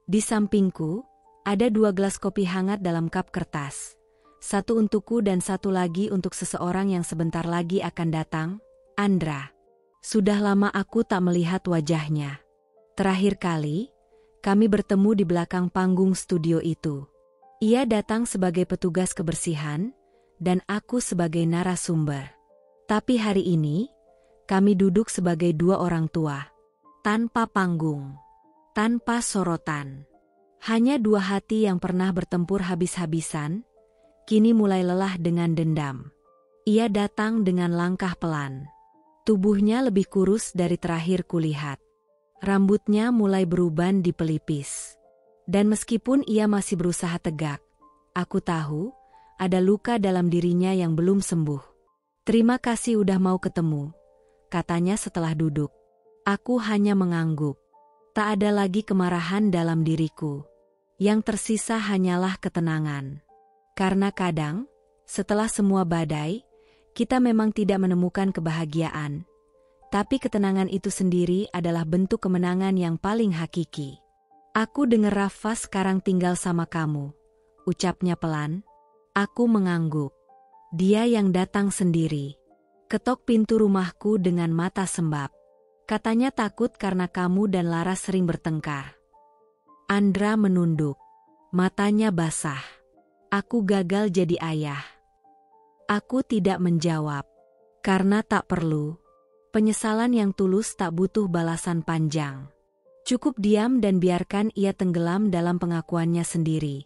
Di sampingku, ada 2 gelas kopi hangat dalam cup kertas. Satu untukku dan satu lagi untuk seseorang yang sebentar lagi akan datang, Andra. Sudah lama aku tak melihat wajahnya. Terakhir kali, kami bertemu di belakang panggung studio itu. Ia datang sebagai petugas kebersihan, dan aku sebagai narasumber. Tapi hari ini, kami duduk sebagai 2 orang tua. Tanpa panggung. Tanpa sorotan. Hanya 2 hati yang pernah bertempur habis-habisan, kini mulai lelah dengan dendam. Ia datang dengan langkah pelan. Tubuhnya lebih kurus dari terakhir kulihat. Rambutnya mulai beruban di pelipis. Dan meskipun ia masih berusaha tegak, aku tahu ada luka dalam dirinya yang belum sembuh. "Terima kasih udah mau ketemu," katanya setelah duduk. Aku hanya mengangguk. Tak ada lagi kemarahan dalam diriku. Yang tersisa hanyalah ketenangan. Karena kadang, setelah semua badai, kita memang tidak menemukan kebahagiaan. Tapi ketenangan itu sendiri adalah bentuk kemenangan yang paling hakiki. "Aku dengar Rafa sekarang tinggal sama kamu," ucapnya pelan. Aku mengangguk. Dia yang datang sendiri. Ketok pintu rumahku dengan mata sembab. Katanya takut karena kamu dan Lara sering bertengkar. Andra menunduk. Matanya basah. Aku gagal jadi ayah. Aku tidak menjawab. Karena tak perlu. Penyesalan yang tulus tak butuh balasan panjang. Cukup diam dan biarkan ia tenggelam dalam pengakuannya sendiri.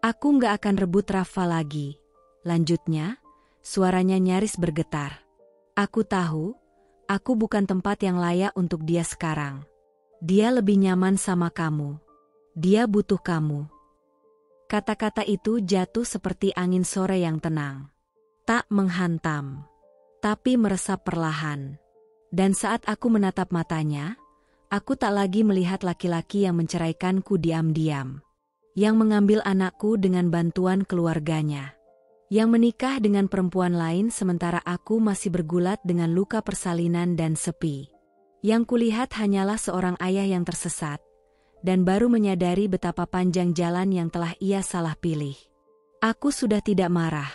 "Aku nggak akan rebut Rafa lagi," lanjutnya, suaranya nyaris bergetar. "Aku tahu, aku bukan tempat yang layak untuk dia sekarang. Dia lebih nyaman sama kamu. Dia butuh kamu." Kata-kata itu jatuh seperti angin sore yang tenang. Tak menghantam, tapi meresap perlahan. Dan saat aku menatap matanya, aku tak lagi melihat laki-laki yang menceraikanku diam-diam. Yang mengambil anakku dengan bantuan keluarganya. Yang menikah dengan perempuan lain sementara aku masih bergulat dengan luka persalinan dan sepi. Yang kulihat hanyalah seorang ayah yang tersesat, dan baru menyadari betapa panjang jalan yang telah ia salah pilih. Aku sudah tidak marah,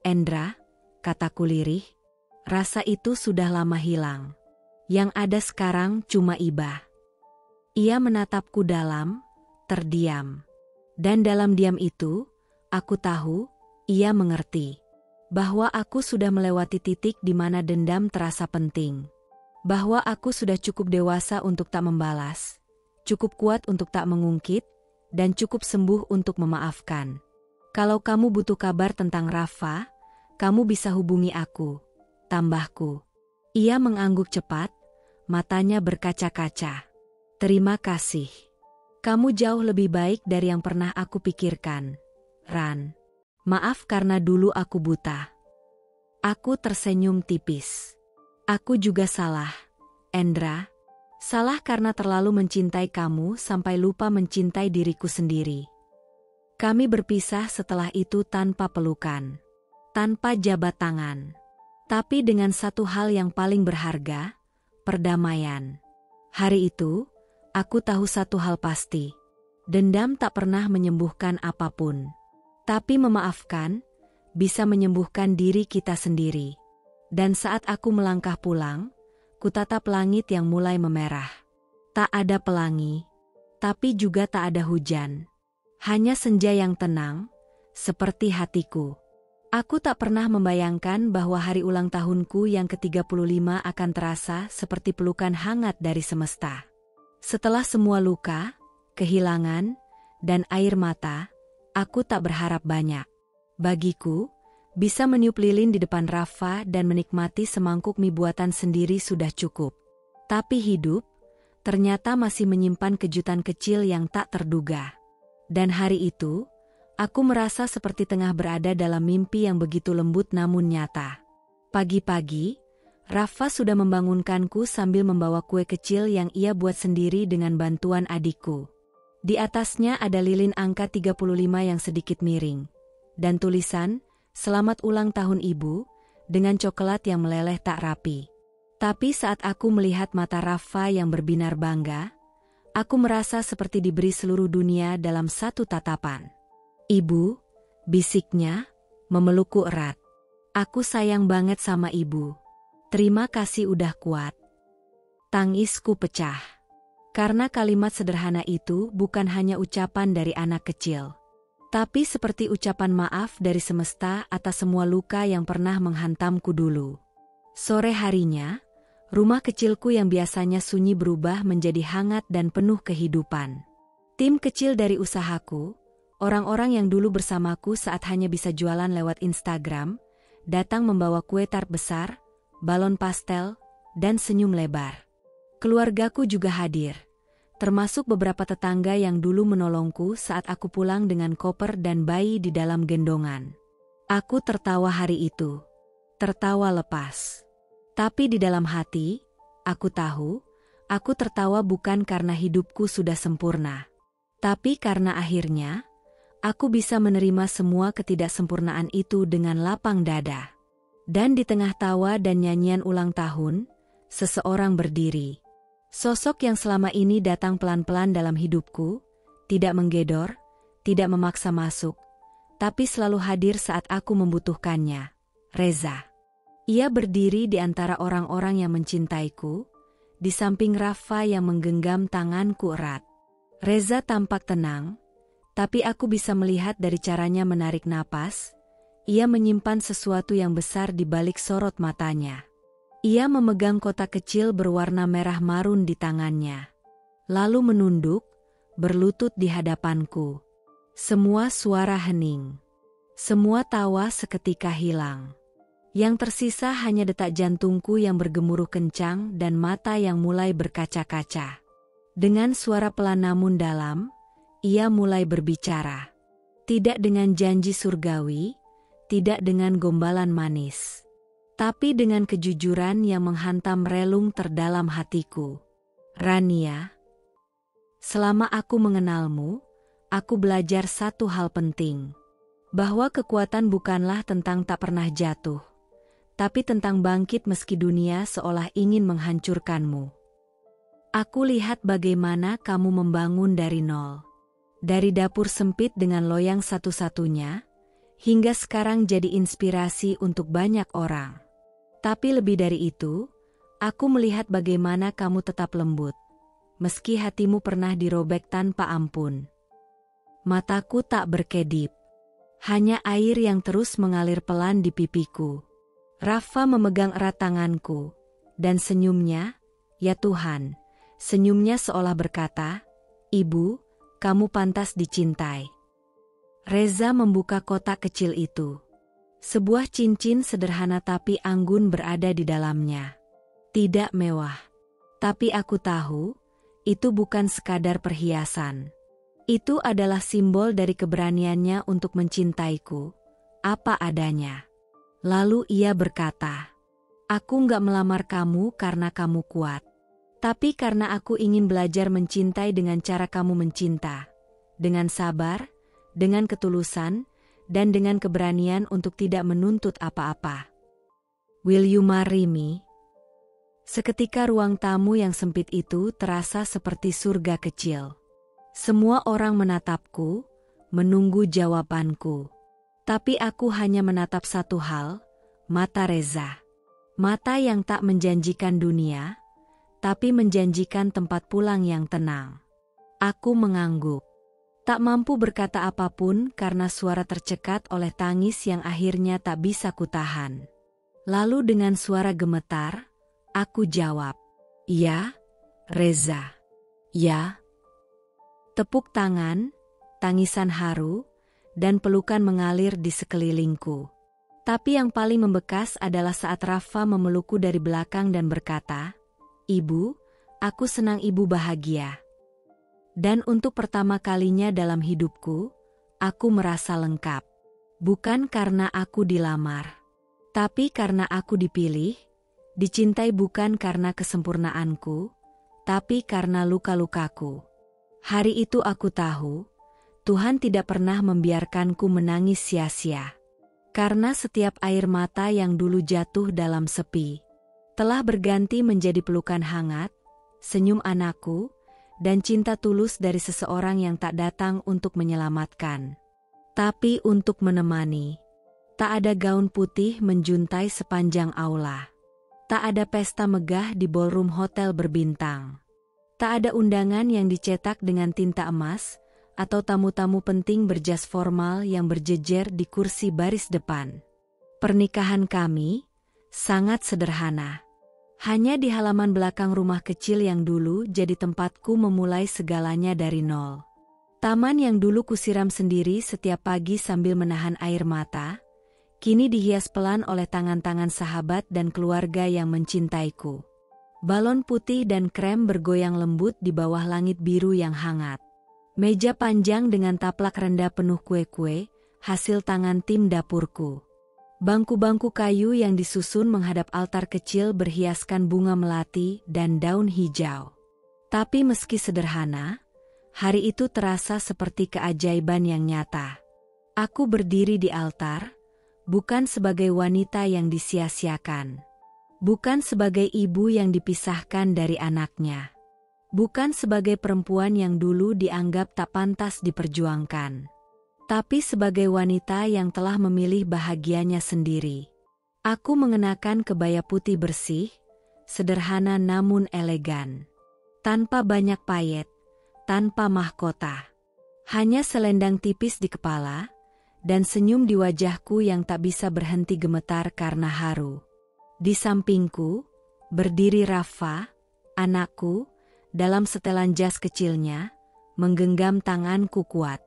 Endra, kataku lirih. Rasa itu sudah lama hilang. Yang ada sekarang cuma iba. Ia menatapku dalam, terdiam. Dan dalam diam itu, aku tahu, ia mengerti. Bahwa aku sudah melewati titik di mana dendam terasa penting. Bahwa aku sudah cukup dewasa untuk tak membalas. Cukup kuat untuk tak mengungkit, dan cukup sembuh untuk memaafkan. Kalau kamu butuh kabar tentang Rafa, kamu bisa hubungi aku, tambahku. Ia mengangguk cepat, matanya berkaca-kaca. Terima kasih. Kamu jauh lebih baik dari yang pernah aku pikirkan, Ran. Maaf karena dulu aku buta. Aku tersenyum tipis. Aku juga salah, Endra. Salah karena terlalu mencintai kamu sampai lupa mencintai diriku sendiri. Kami berpisah setelah itu tanpa pelukan, tanpa jabat tangan. Tapi dengan satu hal yang paling berharga, perdamaian. Hari itu, aku tahu satu hal pasti. Dendam tak pernah menyembuhkan apapun. Tapi memaafkan, bisa menyembuhkan diri kita sendiri. Dan saat aku melangkah pulang, kutatap langit yang mulai memerah. Tak ada pelangi, tapi juga tak ada hujan. Hanya senja yang tenang, seperti hatiku. Aku tak pernah membayangkan bahwa hari ulang tahunku yang ke-35 akan terasa seperti pelukan hangat dari semesta. Setelah semua luka, kehilangan, dan air mata, aku tak berharap banyak. Bagiku, bisa meniup lilin di depan Rafa dan menikmati semangkuk mie buatan sendiri sudah cukup. Tapi hidup, ternyata masih menyimpan kejutan kecil yang tak terduga. Dan hari itu, aku merasa seperti tengah berada dalam mimpi yang begitu lembut namun nyata. Pagi-pagi, Rafa sudah membangunkanku sambil membawa kue kecil yang ia buat sendiri dengan bantuan adikku. Di atasnya ada lilin angka 35 yang sedikit miring. Dan tulisan, "Selamat ulang tahun Ibu," dengan coklat yang meleleh tak rapi. Tapi saat aku melihat mata Rafa yang berbinar bangga, aku merasa seperti diberi seluruh dunia dalam satu tatapan. "Ibu," bisiknya, memelukku erat. "Aku sayang banget sama Ibu. Terima kasih udah kuat." Tangisku pecah. Karena kalimat sederhana itu bukan hanya ucapan dari anak kecil. Tapi seperti ucapan maaf dari semesta atas semua luka yang pernah menghantamku dulu. Sore harinya, rumah kecilku yang biasanya sunyi berubah menjadi hangat dan penuh kehidupan. Tim kecil dari usahaku, orang-orang yang dulu bersamaku saat hanya bisa jualan lewat Instagram, datang membawa kue tart besar, balon pastel, dan senyum lebar. Keluargaku juga hadir, termasuk beberapa tetangga yang dulu menolongku saat aku pulang dengan koper dan bayi di dalam gendongan. Aku tertawa hari itu, tertawa lepas. Tapi di dalam hati, aku tahu, aku tertawa bukan karena hidupku sudah sempurna. Tapi karena akhirnya, aku bisa menerima semua ketidaksempurnaan itu dengan lapang dada. Dan di tengah tawa dan nyanyian ulang tahun, seseorang berdiri. Sosok yang selama ini datang pelan-pelan dalam hidupku, tidak menggedor, tidak memaksa masuk, tapi selalu hadir saat aku membutuhkannya. Reza. Ia berdiri di antara orang-orang yang mencintaiku, di samping Rafa yang menggenggam tanganku erat. Reza tampak tenang, tapi aku bisa melihat dari caranya menarik napas, ia menyimpan sesuatu yang besar di balik sorot matanya. Ia memegang kotak kecil berwarna merah marun di tangannya. Lalu menunduk, berlutut di hadapanku. Semua suara hening. Semua tawa seketika hilang. Yang tersisa hanya detak jantungku yang bergemuruh kencang dan mata yang mulai berkaca-kaca. Dengan suara pelan namun dalam, ia mulai berbicara. Tidak dengan janji surgawi, tidak dengan gombalan manis. tapi dengan kejujuran yang menghantam relung terdalam hatiku. Rania, selama aku mengenalmu, aku belajar satu hal penting. Bahwa kekuatan bukanlah tentang tak pernah jatuh, tapi tentang bangkit meski dunia seolah ingin menghancurkanmu. Aku lihat bagaimana kamu membangun dari nol. Dari dapur sempit dengan loyang satu-satunya, hingga sekarang jadi inspirasi untuk banyak orang. Tapi lebih dari itu, aku melihat bagaimana kamu tetap lembut, meski hatimu pernah dirobek tanpa ampun. Mataku tak berkedip, hanya air yang terus mengalir pelan di pipiku. Rafa memegang erat tanganku, dan senyumnya, ya Tuhan, senyumnya seolah berkata, "Ibu, kamu pantas dicintai." Reza membuka kotak kecil itu. Sebuah cincin sederhana tapi anggun berada di dalamnya. Tidak mewah. Tapi aku tahu, itu bukan sekadar perhiasan. Itu adalah simbol dari keberaniannya untuk mencintaiku, apa adanya. Lalu ia berkata, "Aku nggak melamar kamu karena kamu kuat. Tapi karena aku ingin belajar mencintai dengan cara kamu mencinta. Dengan sabar, dengan ketulusan, dan dengan keberanian untuk tidak menuntut apa-apa. Will you marry me?" Seketika ruang tamu yang sempit itu terasa seperti surga kecil. Semua orang menatapku, menunggu jawabanku. Tapi aku hanya menatap satu hal, mata Reza. Mata yang tak menjanjikan dunia, tapi menjanjikan tempat pulang yang tenang. Aku mengangguk. Tak mampu berkata apapun karena suara tercekat oleh tangis yang akhirnya tak bisa kutahan. Lalu dengan suara gemetar, aku jawab, "Ya, Reza. Ya." Tepuk tangan, tangisan haru, dan pelukan mengalir di sekelilingku. Tapi yang paling membekas adalah saat Rafa memelukku dari belakang dan berkata, "Ibu, aku senang ibu bahagia." Dan untuk pertama kalinya dalam hidupku, aku merasa lengkap. Bukan karena aku dilamar, tapi karena aku dipilih, dicintai bukan karena kesempurnaanku, tapi karena luka-lukaku. Hari itu aku tahu, Tuhan tidak pernah membiarkanku menangis sia-sia. Karena setiap air mata yang dulu jatuh dalam sepi, telah berganti menjadi pelukan hangat, senyum anakku, dan cinta tulus dari seseorang yang tak datang untuk menyelamatkan, tapi untuk menemani. Tak ada gaun putih menjuntai sepanjang aula. Tak ada pesta megah di ballroom hotel berbintang. Tak ada undangan yang dicetak dengan tinta emas, atau tamu-tamu penting berjas formal yang berjejer di kursi baris depan. Pernikahan kami sangat sederhana. Hanya di halaman belakang rumah kecil yang dulu jadi tempatku memulai segalanya dari nol. Taman yang dulu kusiram sendiri setiap pagi sambil menahan air mata, kini dihias pelan oleh tangan-tangan sahabat dan keluarga yang mencintaiku. Balon putih dan krem bergoyang lembut di bawah langit biru yang hangat. Meja panjang dengan taplak rendah penuh kue-kue, hasil tangan tim dapurku. Bangku-bangku kayu yang disusun menghadap altar kecil berhiaskan bunga melati dan daun hijau. Tapi meski sederhana, hari itu terasa seperti keajaiban yang nyata. Aku berdiri di altar, bukan sebagai wanita yang disia-siakan. Bukan sebagai ibu yang dipisahkan dari anaknya. Bukan sebagai perempuan yang dulu dianggap tak pantas diperjuangkan. Tapi sebagai wanita yang telah memilih bahagianya sendiri. Aku mengenakan kebaya putih bersih, sederhana namun elegan. Tanpa banyak payet, tanpa mahkota. Hanya selendang tipis di kepala, dan senyum di wajahku yang tak bisa berhenti gemetar karena haru. Di sampingku, berdiri Rafa, anakku, dalam setelan jas kecilnya, menggenggam tanganku kuat.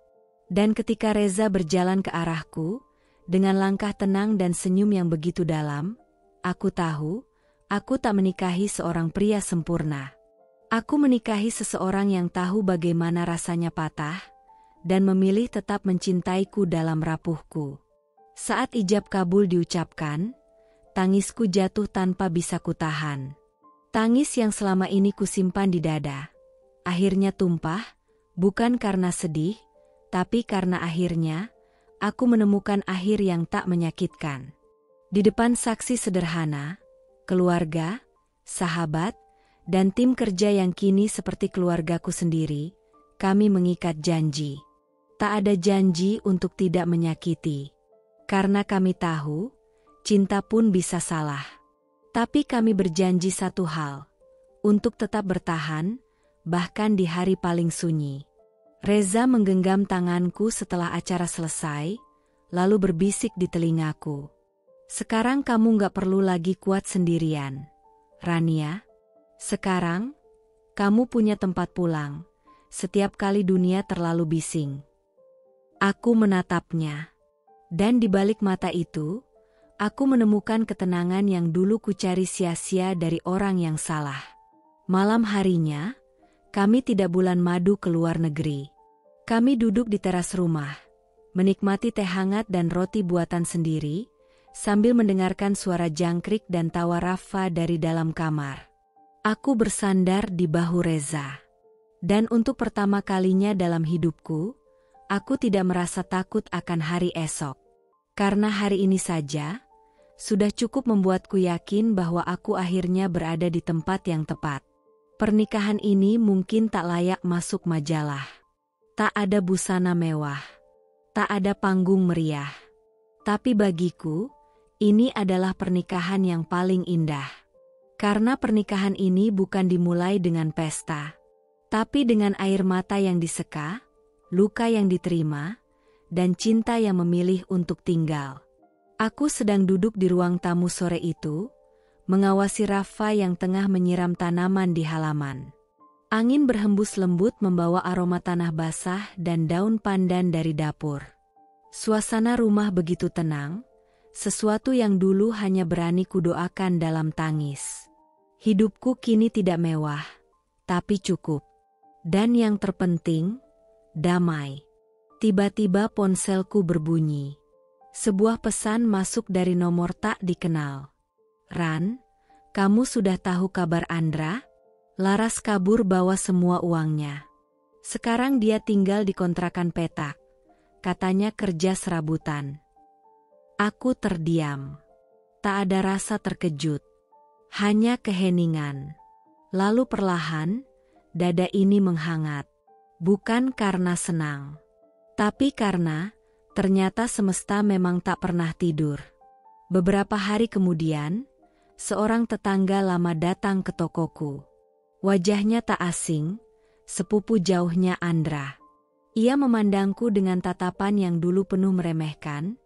Dan ketika Reza berjalan ke arahku, dengan langkah tenang dan senyum yang begitu dalam, aku tahu, aku tak menikahi seorang pria sempurna. Aku menikahi seseorang yang tahu bagaimana rasanya patah, dan memilih tetap mencintaiku dalam rapuhku. Saat ijab kabul diucapkan, tangisku jatuh tanpa bisa kutahan. Tangis yang selama ini kusimpan di dada akhirnya tumpah, bukan karena sedih, tapi karena akhirnya aku menemukan akhir yang tak menyakitkan. Di depan saksi sederhana, keluarga, sahabat, dan tim kerja yang kini seperti keluargaku sendiri, kami mengikat janji. Tak ada janji untuk tidak menyakiti. Karena kami tahu, cinta pun bisa salah. Tapi kami berjanji satu hal, untuk tetap bertahan, bahkan di hari paling sunyi. Reza menggenggam tanganku setelah acara selesai, lalu berbisik di telingaku. Sekarang kamu gak perlu lagi kuat sendirian, Rania. Sekarang, kamu punya tempat pulang, setiap kali dunia terlalu bising. Aku menatapnya, dan di balik mata itu, aku menemukan ketenangan yang dulu kucari sia-sia dari orang yang salah. Malam harinya, kami tidak bulan madu ke luar negeri. Kami duduk di teras rumah, menikmati teh hangat dan roti buatan sendiri, sambil mendengarkan suara jangkrik dan tawa Rafa dari dalam kamar. Aku bersandar di bahu Reza. Dan untuk pertama kalinya dalam hidupku, aku tidak merasa takut akan hari esok. Karena hari ini saja, sudah cukup membuatku yakin bahwa aku akhirnya berada di tempat yang tepat. Pernikahan ini mungkin tak layak masuk majalah. Tak ada busana mewah. Tak ada panggung meriah. Tapi bagiku, ini adalah pernikahan yang paling indah. Karena pernikahan ini bukan dimulai dengan pesta, tapi dengan air mata yang diseka, luka yang diterima, dan cinta yang memilih untuk tinggal. Aku sedang duduk di ruang tamu sore itu, mengawasi Rafa yang tengah menyiram tanaman di halaman. Angin berhembus lembut membawa aroma tanah basah dan daun pandan dari dapur. Suasana rumah begitu tenang, sesuatu yang dulu hanya berani kudoakan dalam tangis. Hidupku kini tidak mewah, tapi cukup. Dan yang terpenting, damai. Tiba-tiba ponselku berbunyi. Sebuah pesan masuk dari nomor tak dikenal. Ran, kamu sudah tahu kabar Andra? Laras kabur bawa semua uangnya. Sekarang dia tinggal di kontrakan petak. Katanya kerja serabutan. Aku terdiam. Tak ada rasa terkejut. Hanya keheningan. Lalu perlahan, dada ini menghangat. Bukan karena senang, tapi karena ternyata semesta memang tak pernah tidur. Beberapa hari kemudian, seorang tetangga lama datang ke tokoku. Wajahnya tak asing, sepupu jauhnya Andra. Ia memandangku dengan tatapan yang dulu penuh meremehkan,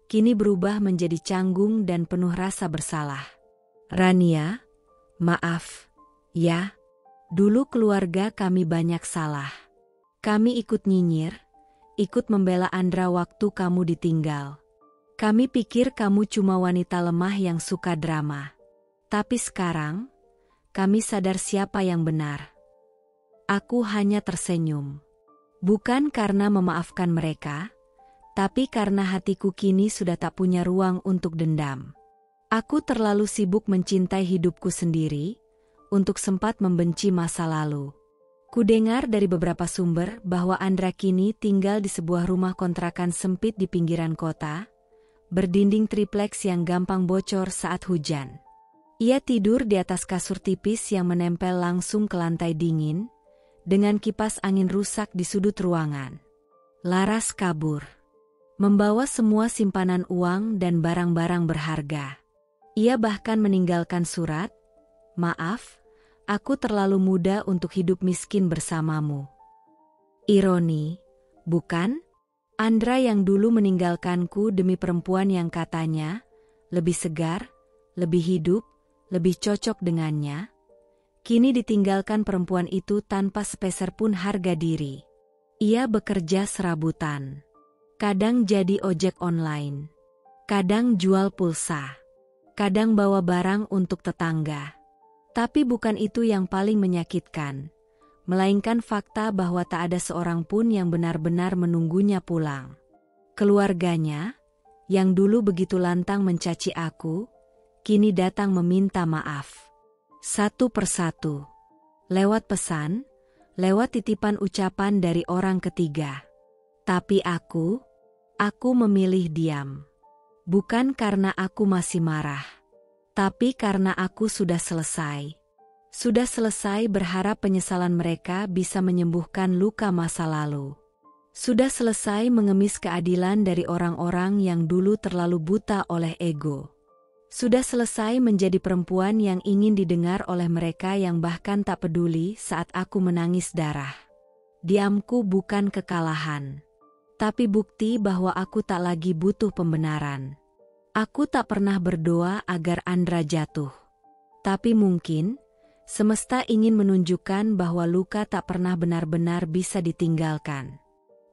kini berubah menjadi canggung dan penuh rasa bersalah. Rania, maaf, ya, dulu keluarga kami banyak salah. Kami ikut nyinyir, ikut membela Andra waktu kamu ditinggal. Kami pikir kamu cuma wanita lemah yang suka drama. Tapi sekarang, kami sadar siapa yang benar. Aku hanya tersenyum. Bukan karena memaafkan mereka, tapi karena hatiku kini sudah tak punya ruang untuk dendam. Aku terlalu sibuk mencintai hidupku sendiri, untuk sempat membenci masa lalu. Kudengar dari beberapa sumber bahwa Andra kini tinggal di sebuah rumah kontrakan sempit di pinggiran kota, berdinding tripleks yang gampang bocor saat hujan. Ia tidur di atas kasur tipis yang menempel langsung ke lantai dingin, dengan kipas angin rusak di sudut ruangan. Laras kabur, membawa semua simpanan uang dan barang-barang berharga. Ia bahkan meninggalkan surat, "Maaf, aku terlalu muda untuk hidup miskin bersamamu." Ironi, bukan? Andra yang dulu meninggalkanku demi perempuan yang katanya lebih segar, lebih hidup, lebih cocok dengannya, kini ditinggalkan perempuan itu tanpa sepeser pun harga diri. Ia bekerja serabutan. Kadang jadi ojek online. Kadang jual pulsa. Kadang bawa barang untuk tetangga. Tapi bukan itu yang paling menyakitkan, melainkan fakta bahwa tak ada seorang pun yang benar-benar menunggunya pulang. Keluarganya, yang dulu begitu lantang mencaci aku, kini datang meminta maaf. Satu persatu. Lewat pesan, lewat titipan ucapan dari orang ketiga. Tapi aku memilih diam. Bukan karena aku masih marah. Tapi karena aku sudah selesai. Sudah selesai berharap penyesalan mereka bisa menyembuhkan luka masa lalu. Sudah selesai mengemis keadilan dari orang-orang yang dulu terlalu buta oleh ego. Sudah selesai menjadi perempuan yang ingin didengar oleh mereka yang bahkan tak peduli saat aku menangis darah. Diamku bukan kekalahan, tapi bukti bahwa aku tak lagi butuh pembenaran. Aku tak pernah berdoa agar Andra jatuh. Tapi mungkin, semesta ingin menunjukkan bahwa luka tak pernah benar-benar bisa ditinggalkan.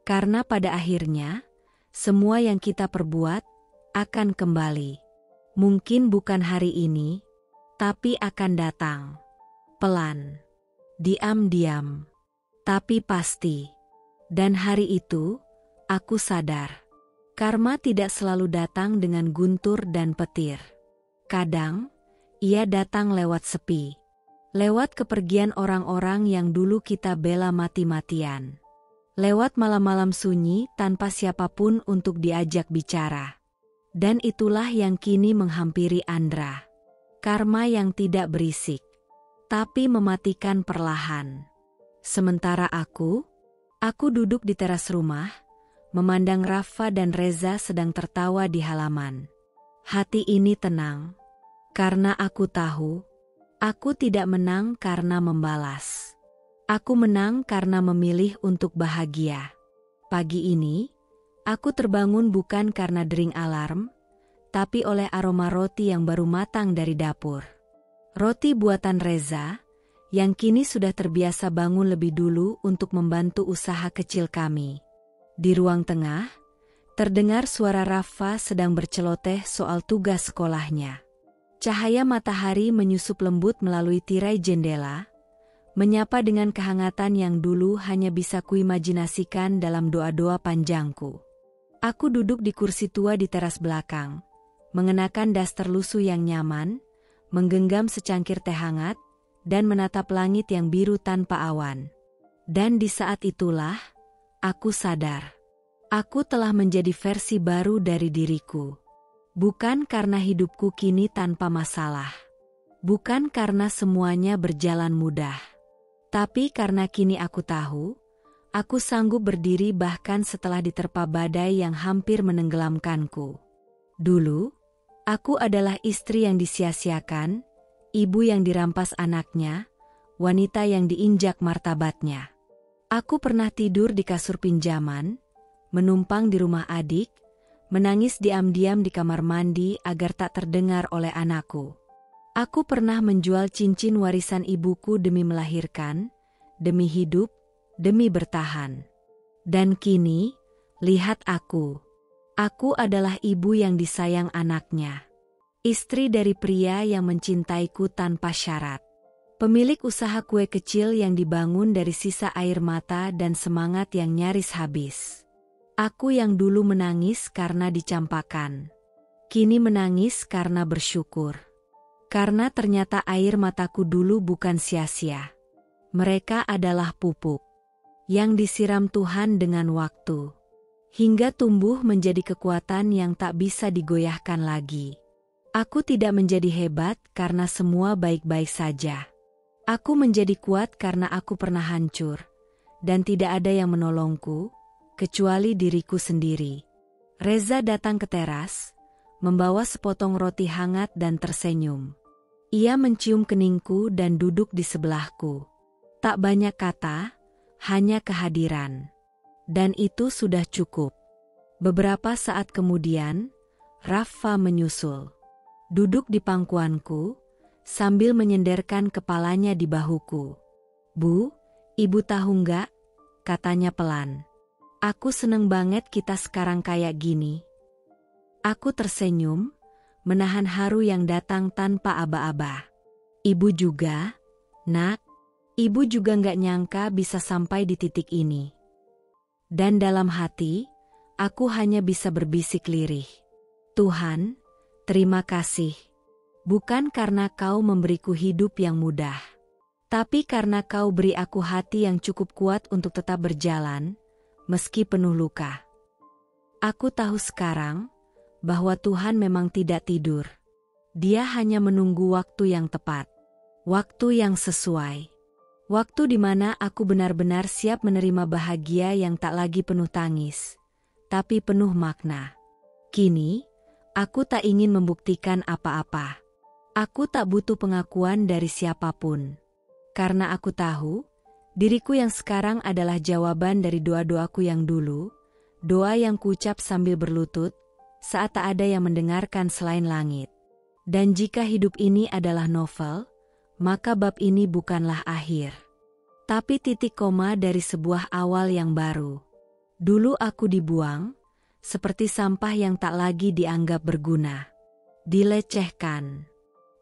Karena pada akhirnya, semua yang kita perbuat akan kembali. Mungkin bukan hari ini, tapi akan datang. Pelan. Diam-diam. Tapi pasti. Dan hari itu, aku sadar. Karma tidak selalu datang dengan guntur dan petir. Kadang, ia datang lewat sepi. Lewat kepergian orang-orang yang dulu kita bela mati-matian. Lewat malam-malam sunyi tanpa siapapun untuk diajak bicara. Dan itulah yang kini menghampiri Andra. Karma yang tidak berisik, tapi mematikan perlahan. Sementara aku duduk di teras rumah, memandang Rafa dan Reza sedang tertawa di halaman. Hati ini tenang, karena aku tahu, aku tidak menang karena membalas. Aku menang karena memilih untuk bahagia. Pagi ini, aku terbangun bukan karena dering alarm, tapi oleh aroma roti yang baru matang dari dapur. Roti buatan Reza, yang kini sudah terbiasa bangun lebih dulu untuk membantu usaha kecil kami. Di ruang tengah, terdengar suara Rafa sedang berceloteh soal tugas sekolahnya. Cahaya matahari menyusup lembut melalui tirai jendela, menyapa dengan kehangatan yang dulu hanya bisa kuimajinasikan dalam doa-doa panjangku. Aku duduk di kursi tua di teras belakang, mengenakan daster lusuh yang nyaman, menggenggam secangkir teh hangat, dan menatap langit yang biru tanpa awan. Dan di saat itulah, aku sadar. Aku telah menjadi versi baru dari diriku. Bukan karena hidupku kini tanpa masalah. Bukan karena semuanya berjalan mudah. Tapi karena kini aku tahu, aku sanggup berdiri bahkan setelah diterpa badai yang hampir menenggelamkanku. Dulu, aku adalah istri yang disia-siakan, ibu yang dirampas anaknya, wanita yang diinjak martabatnya. Aku pernah tidur di kasur pinjaman, menumpang di rumah adik, menangis diam-diam di kamar mandi agar tak terdengar oleh anakku. Aku pernah menjual cincin warisan ibuku demi melahirkan, demi hidup, demi bertahan. Dan kini, lihat aku. Aku adalah ibu yang disayang anaknya. Istri dari pria yang mencintaiku tanpa syarat. Pemilik usaha kue kecil yang dibangun dari sisa air mata dan semangat yang nyaris habis. Aku yang dulu menangis karena dicampakan. Kini menangis karena bersyukur. Karena ternyata air mataku dulu bukan sia-sia. Mereka adalah pupuk yang disiram Tuhan dengan waktu, hingga tumbuh menjadi kekuatan yang tak bisa digoyahkan lagi. Aku tidak menjadi hebat karena semua baik-baik saja. Aku menjadi kuat karena aku pernah hancur, dan tidak ada yang menolongku, kecuali diriku sendiri. Reza datang ke teras, membawa sepotong roti hangat dan tersenyum. Ia mencium keningku dan duduk di sebelahku. Tak banyak kata, hanya kehadiran. Dan itu sudah cukup. Beberapa saat kemudian, Rafa menyusul. Duduk di pangkuanku, sambil menyenderkan kepalanya di bahuku. "Bu, ibu tahu nggak?" katanya pelan. "Aku seneng banget kita sekarang kayak gini." Aku tersenyum, menahan haru yang datang tanpa aba-aba. "Ibu juga, Nak. Ibu juga nggak nyangka bisa sampai di titik ini." Dan dalam hati, aku hanya bisa berbisik lirih. "Tuhan, terima kasih." Bukan karena kau memberiku hidup yang mudah, tapi karena kau beri aku hati yang cukup kuat untuk tetap berjalan, meski penuh luka. Aku tahu sekarang bahwa Tuhan memang tidak tidur. Dia hanya menunggu waktu yang tepat, waktu yang sesuai. Waktu di mana aku benar-benar siap menerima bahagia yang tak lagi penuh tangis, tapi penuh makna. Kini, aku tak ingin membuktikan apa-apa. Aku tak butuh pengakuan dari siapapun. Karena aku tahu, diriku yang sekarang adalah jawaban dari doa-doaku yang dulu, doa yang kuucap sambil berlutut, saat tak ada yang mendengarkan selain langit. Dan jika hidup ini adalah novel, maka bab ini bukanlah akhir, tapi titik koma dari sebuah awal yang baru. Dulu aku dibuang, seperti sampah yang tak lagi dianggap berguna. Dilecehkan,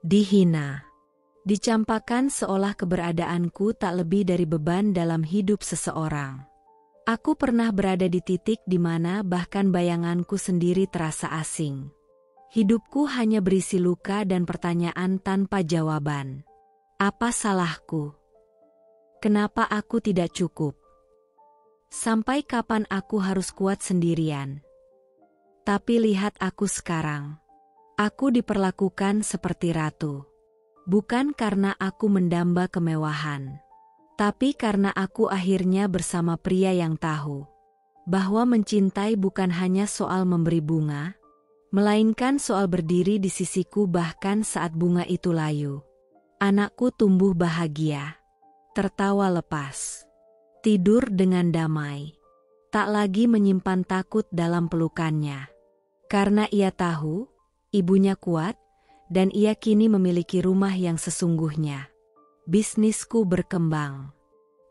dihina, dicampakkan seolah keberadaanku tak lebih dari beban dalam hidup seseorang. Aku pernah berada di titik di mana bahkan bayanganku sendiri terasa asing. Hidupku hanya berisi luka dan pertanyaan tanpa jawaban. Apa salahku? Kenapa aku tidak cukup? Sampai kapan aku harus kuat sendirian? Tapi lihat aku sekarang. Aku diperlakukan seperti ratu. Bukan karena aku mendamba kemewahan, tapi karena aku akhirnya bersama pria yang tahu bahwa mencintai bukan hanya soal memberi bunga, melainkan soal berdiri di sisiku bahkan saat bunga itu layu. Anakku tumbuh bahagia, tertawa lepas, tidur dengan damai, tak lagi menyimpan takut dalam pelukannya. Karena ia tahu, ibunya kuat, dan ia kini memiliki rumah yang sesungguhnya. Bisnisku berkembang.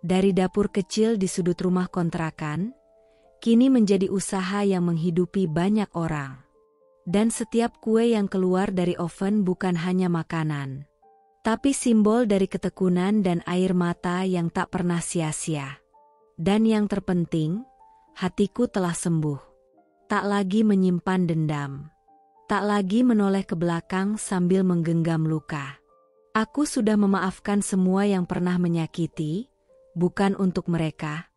Dari dapur kecil di sudut rumah kontrakan, kini menjadi usaha yang menghidupi banyak orang. Dan setiap kue yang keluar dari oven bukan hanya makanan, tapi simbol dari ketekunan dan air mata yang tak pernah sia-sia. Dan yang terpenting, hatiku telah sembuh. Tak lagi menyimpan dendam. Tak lagi menoleh ke belakang sambil menggenggam luka. Aku sudah memaafkan semua yang pernah menyakiti, bukan untuk mereka,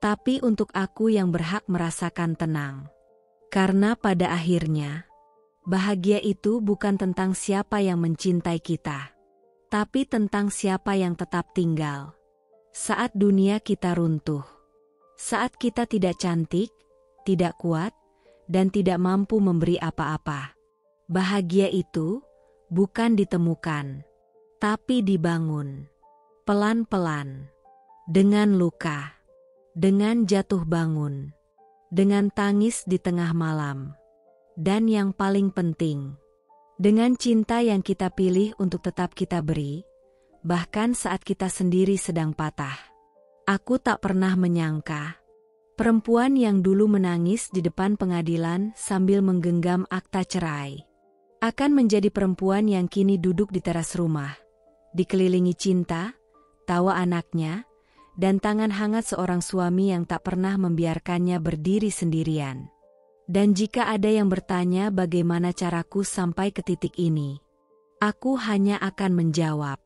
tapi untuk aku yang berhak merasakan tenang. Karena pada akhirnya, bahagia itu bukan tentang siapa yang mencintai kita, tapi tentang siapa yang tetap tinggal. Saat dunia kita runtuh, saat kita tidak cantik, tidak kuat, dan tidak mampu memberi apa-apa. Bahagia itu bukan ditemukan, tapi dibangun. Pelan-pelan, dengan luka, dengan jatuh bangun, dengan tangis di tengah malam. Dan yang paling penting, dengan cinta yang kita pilih untuk tetap kita beri, bahkan saat kita sendiri sedang patah. Aku tak pernah menyangka, perempuan yang dulu menangis di depan pengadilan sambil menggenggam akta cerai, akan menjadi perempuan yang kini duduk di teras rumah, dikelilingi cinta, tawa anaknya, dan tangan hangat seorang suami yang tak pernah membiarkannya berdiri sendirian. Dan jika ada yang bertanya bagaimana caraku sampai ke titik ini, aku hanya akan menjawab,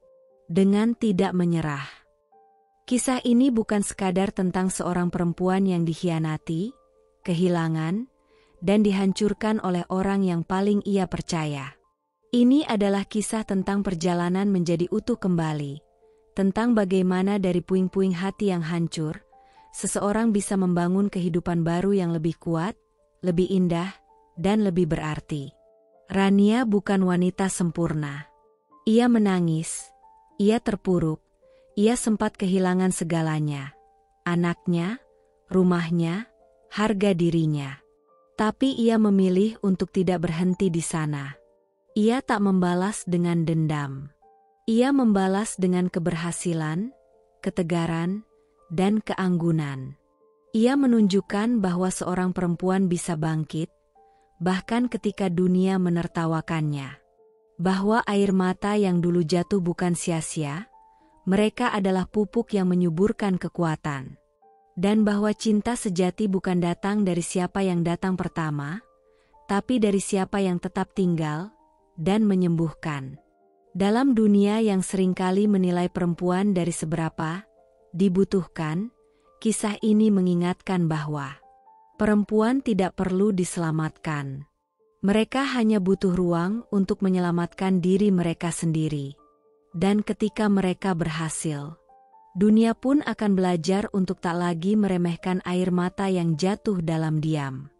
dengan tidak menyerah. Kisah ini bukan sekadar tentang seorang perempuan yang dikhianati, kehilangan, dan dihancurkan oleh orang yang paling ia percaya. Ini adalah kisah tentang perjalanan menjadi utuh kembali, tentang bagaimana dari puing-puing hati yang hancur, seseorang bisa membangun kehidupan baru yang lebih kuat, lebih indah, dan lebih berarti. Rania bukan wanita sempurna. Ia menangis, ia terpuruk, ia sempat kehilangan segalanya. Anaknya, rumahnya, harga dirinya. Tapi ia memilih untuk tidak berhenti di sana. Ia tak membalas dengan dendam. Ia membalas dengan keberhasilan, ketegaran, dan keanggunan. Ia menunjukkan bahwa seorang perempuan bisa bangkit, bahkan ketika dunia menertawakannya. Bahwa air mata yang dulu jatuh bukan sia-sia, mereka adalah pupuk yang menyuburkan kekuatan. Dan bahwa cinta sejati bukan datang dari siapa yang datang pertama, tapi dari siapa yang tetap tinggal, dan menyembuhkan. Dalam dunia yang seringkali menilai perempuan dari seberapa dibutuhkan, kisah ini mengingatkan bahwa perempuan tidak perlu diselamatkan. Mereka hanya butuh ruang untuk menyelamatkan diri mereka sendiri. Dan ketika mereka berhasil, dunia pun akan belajar untuk tak lagi meremehkan air mata yang jatuh dalam diam.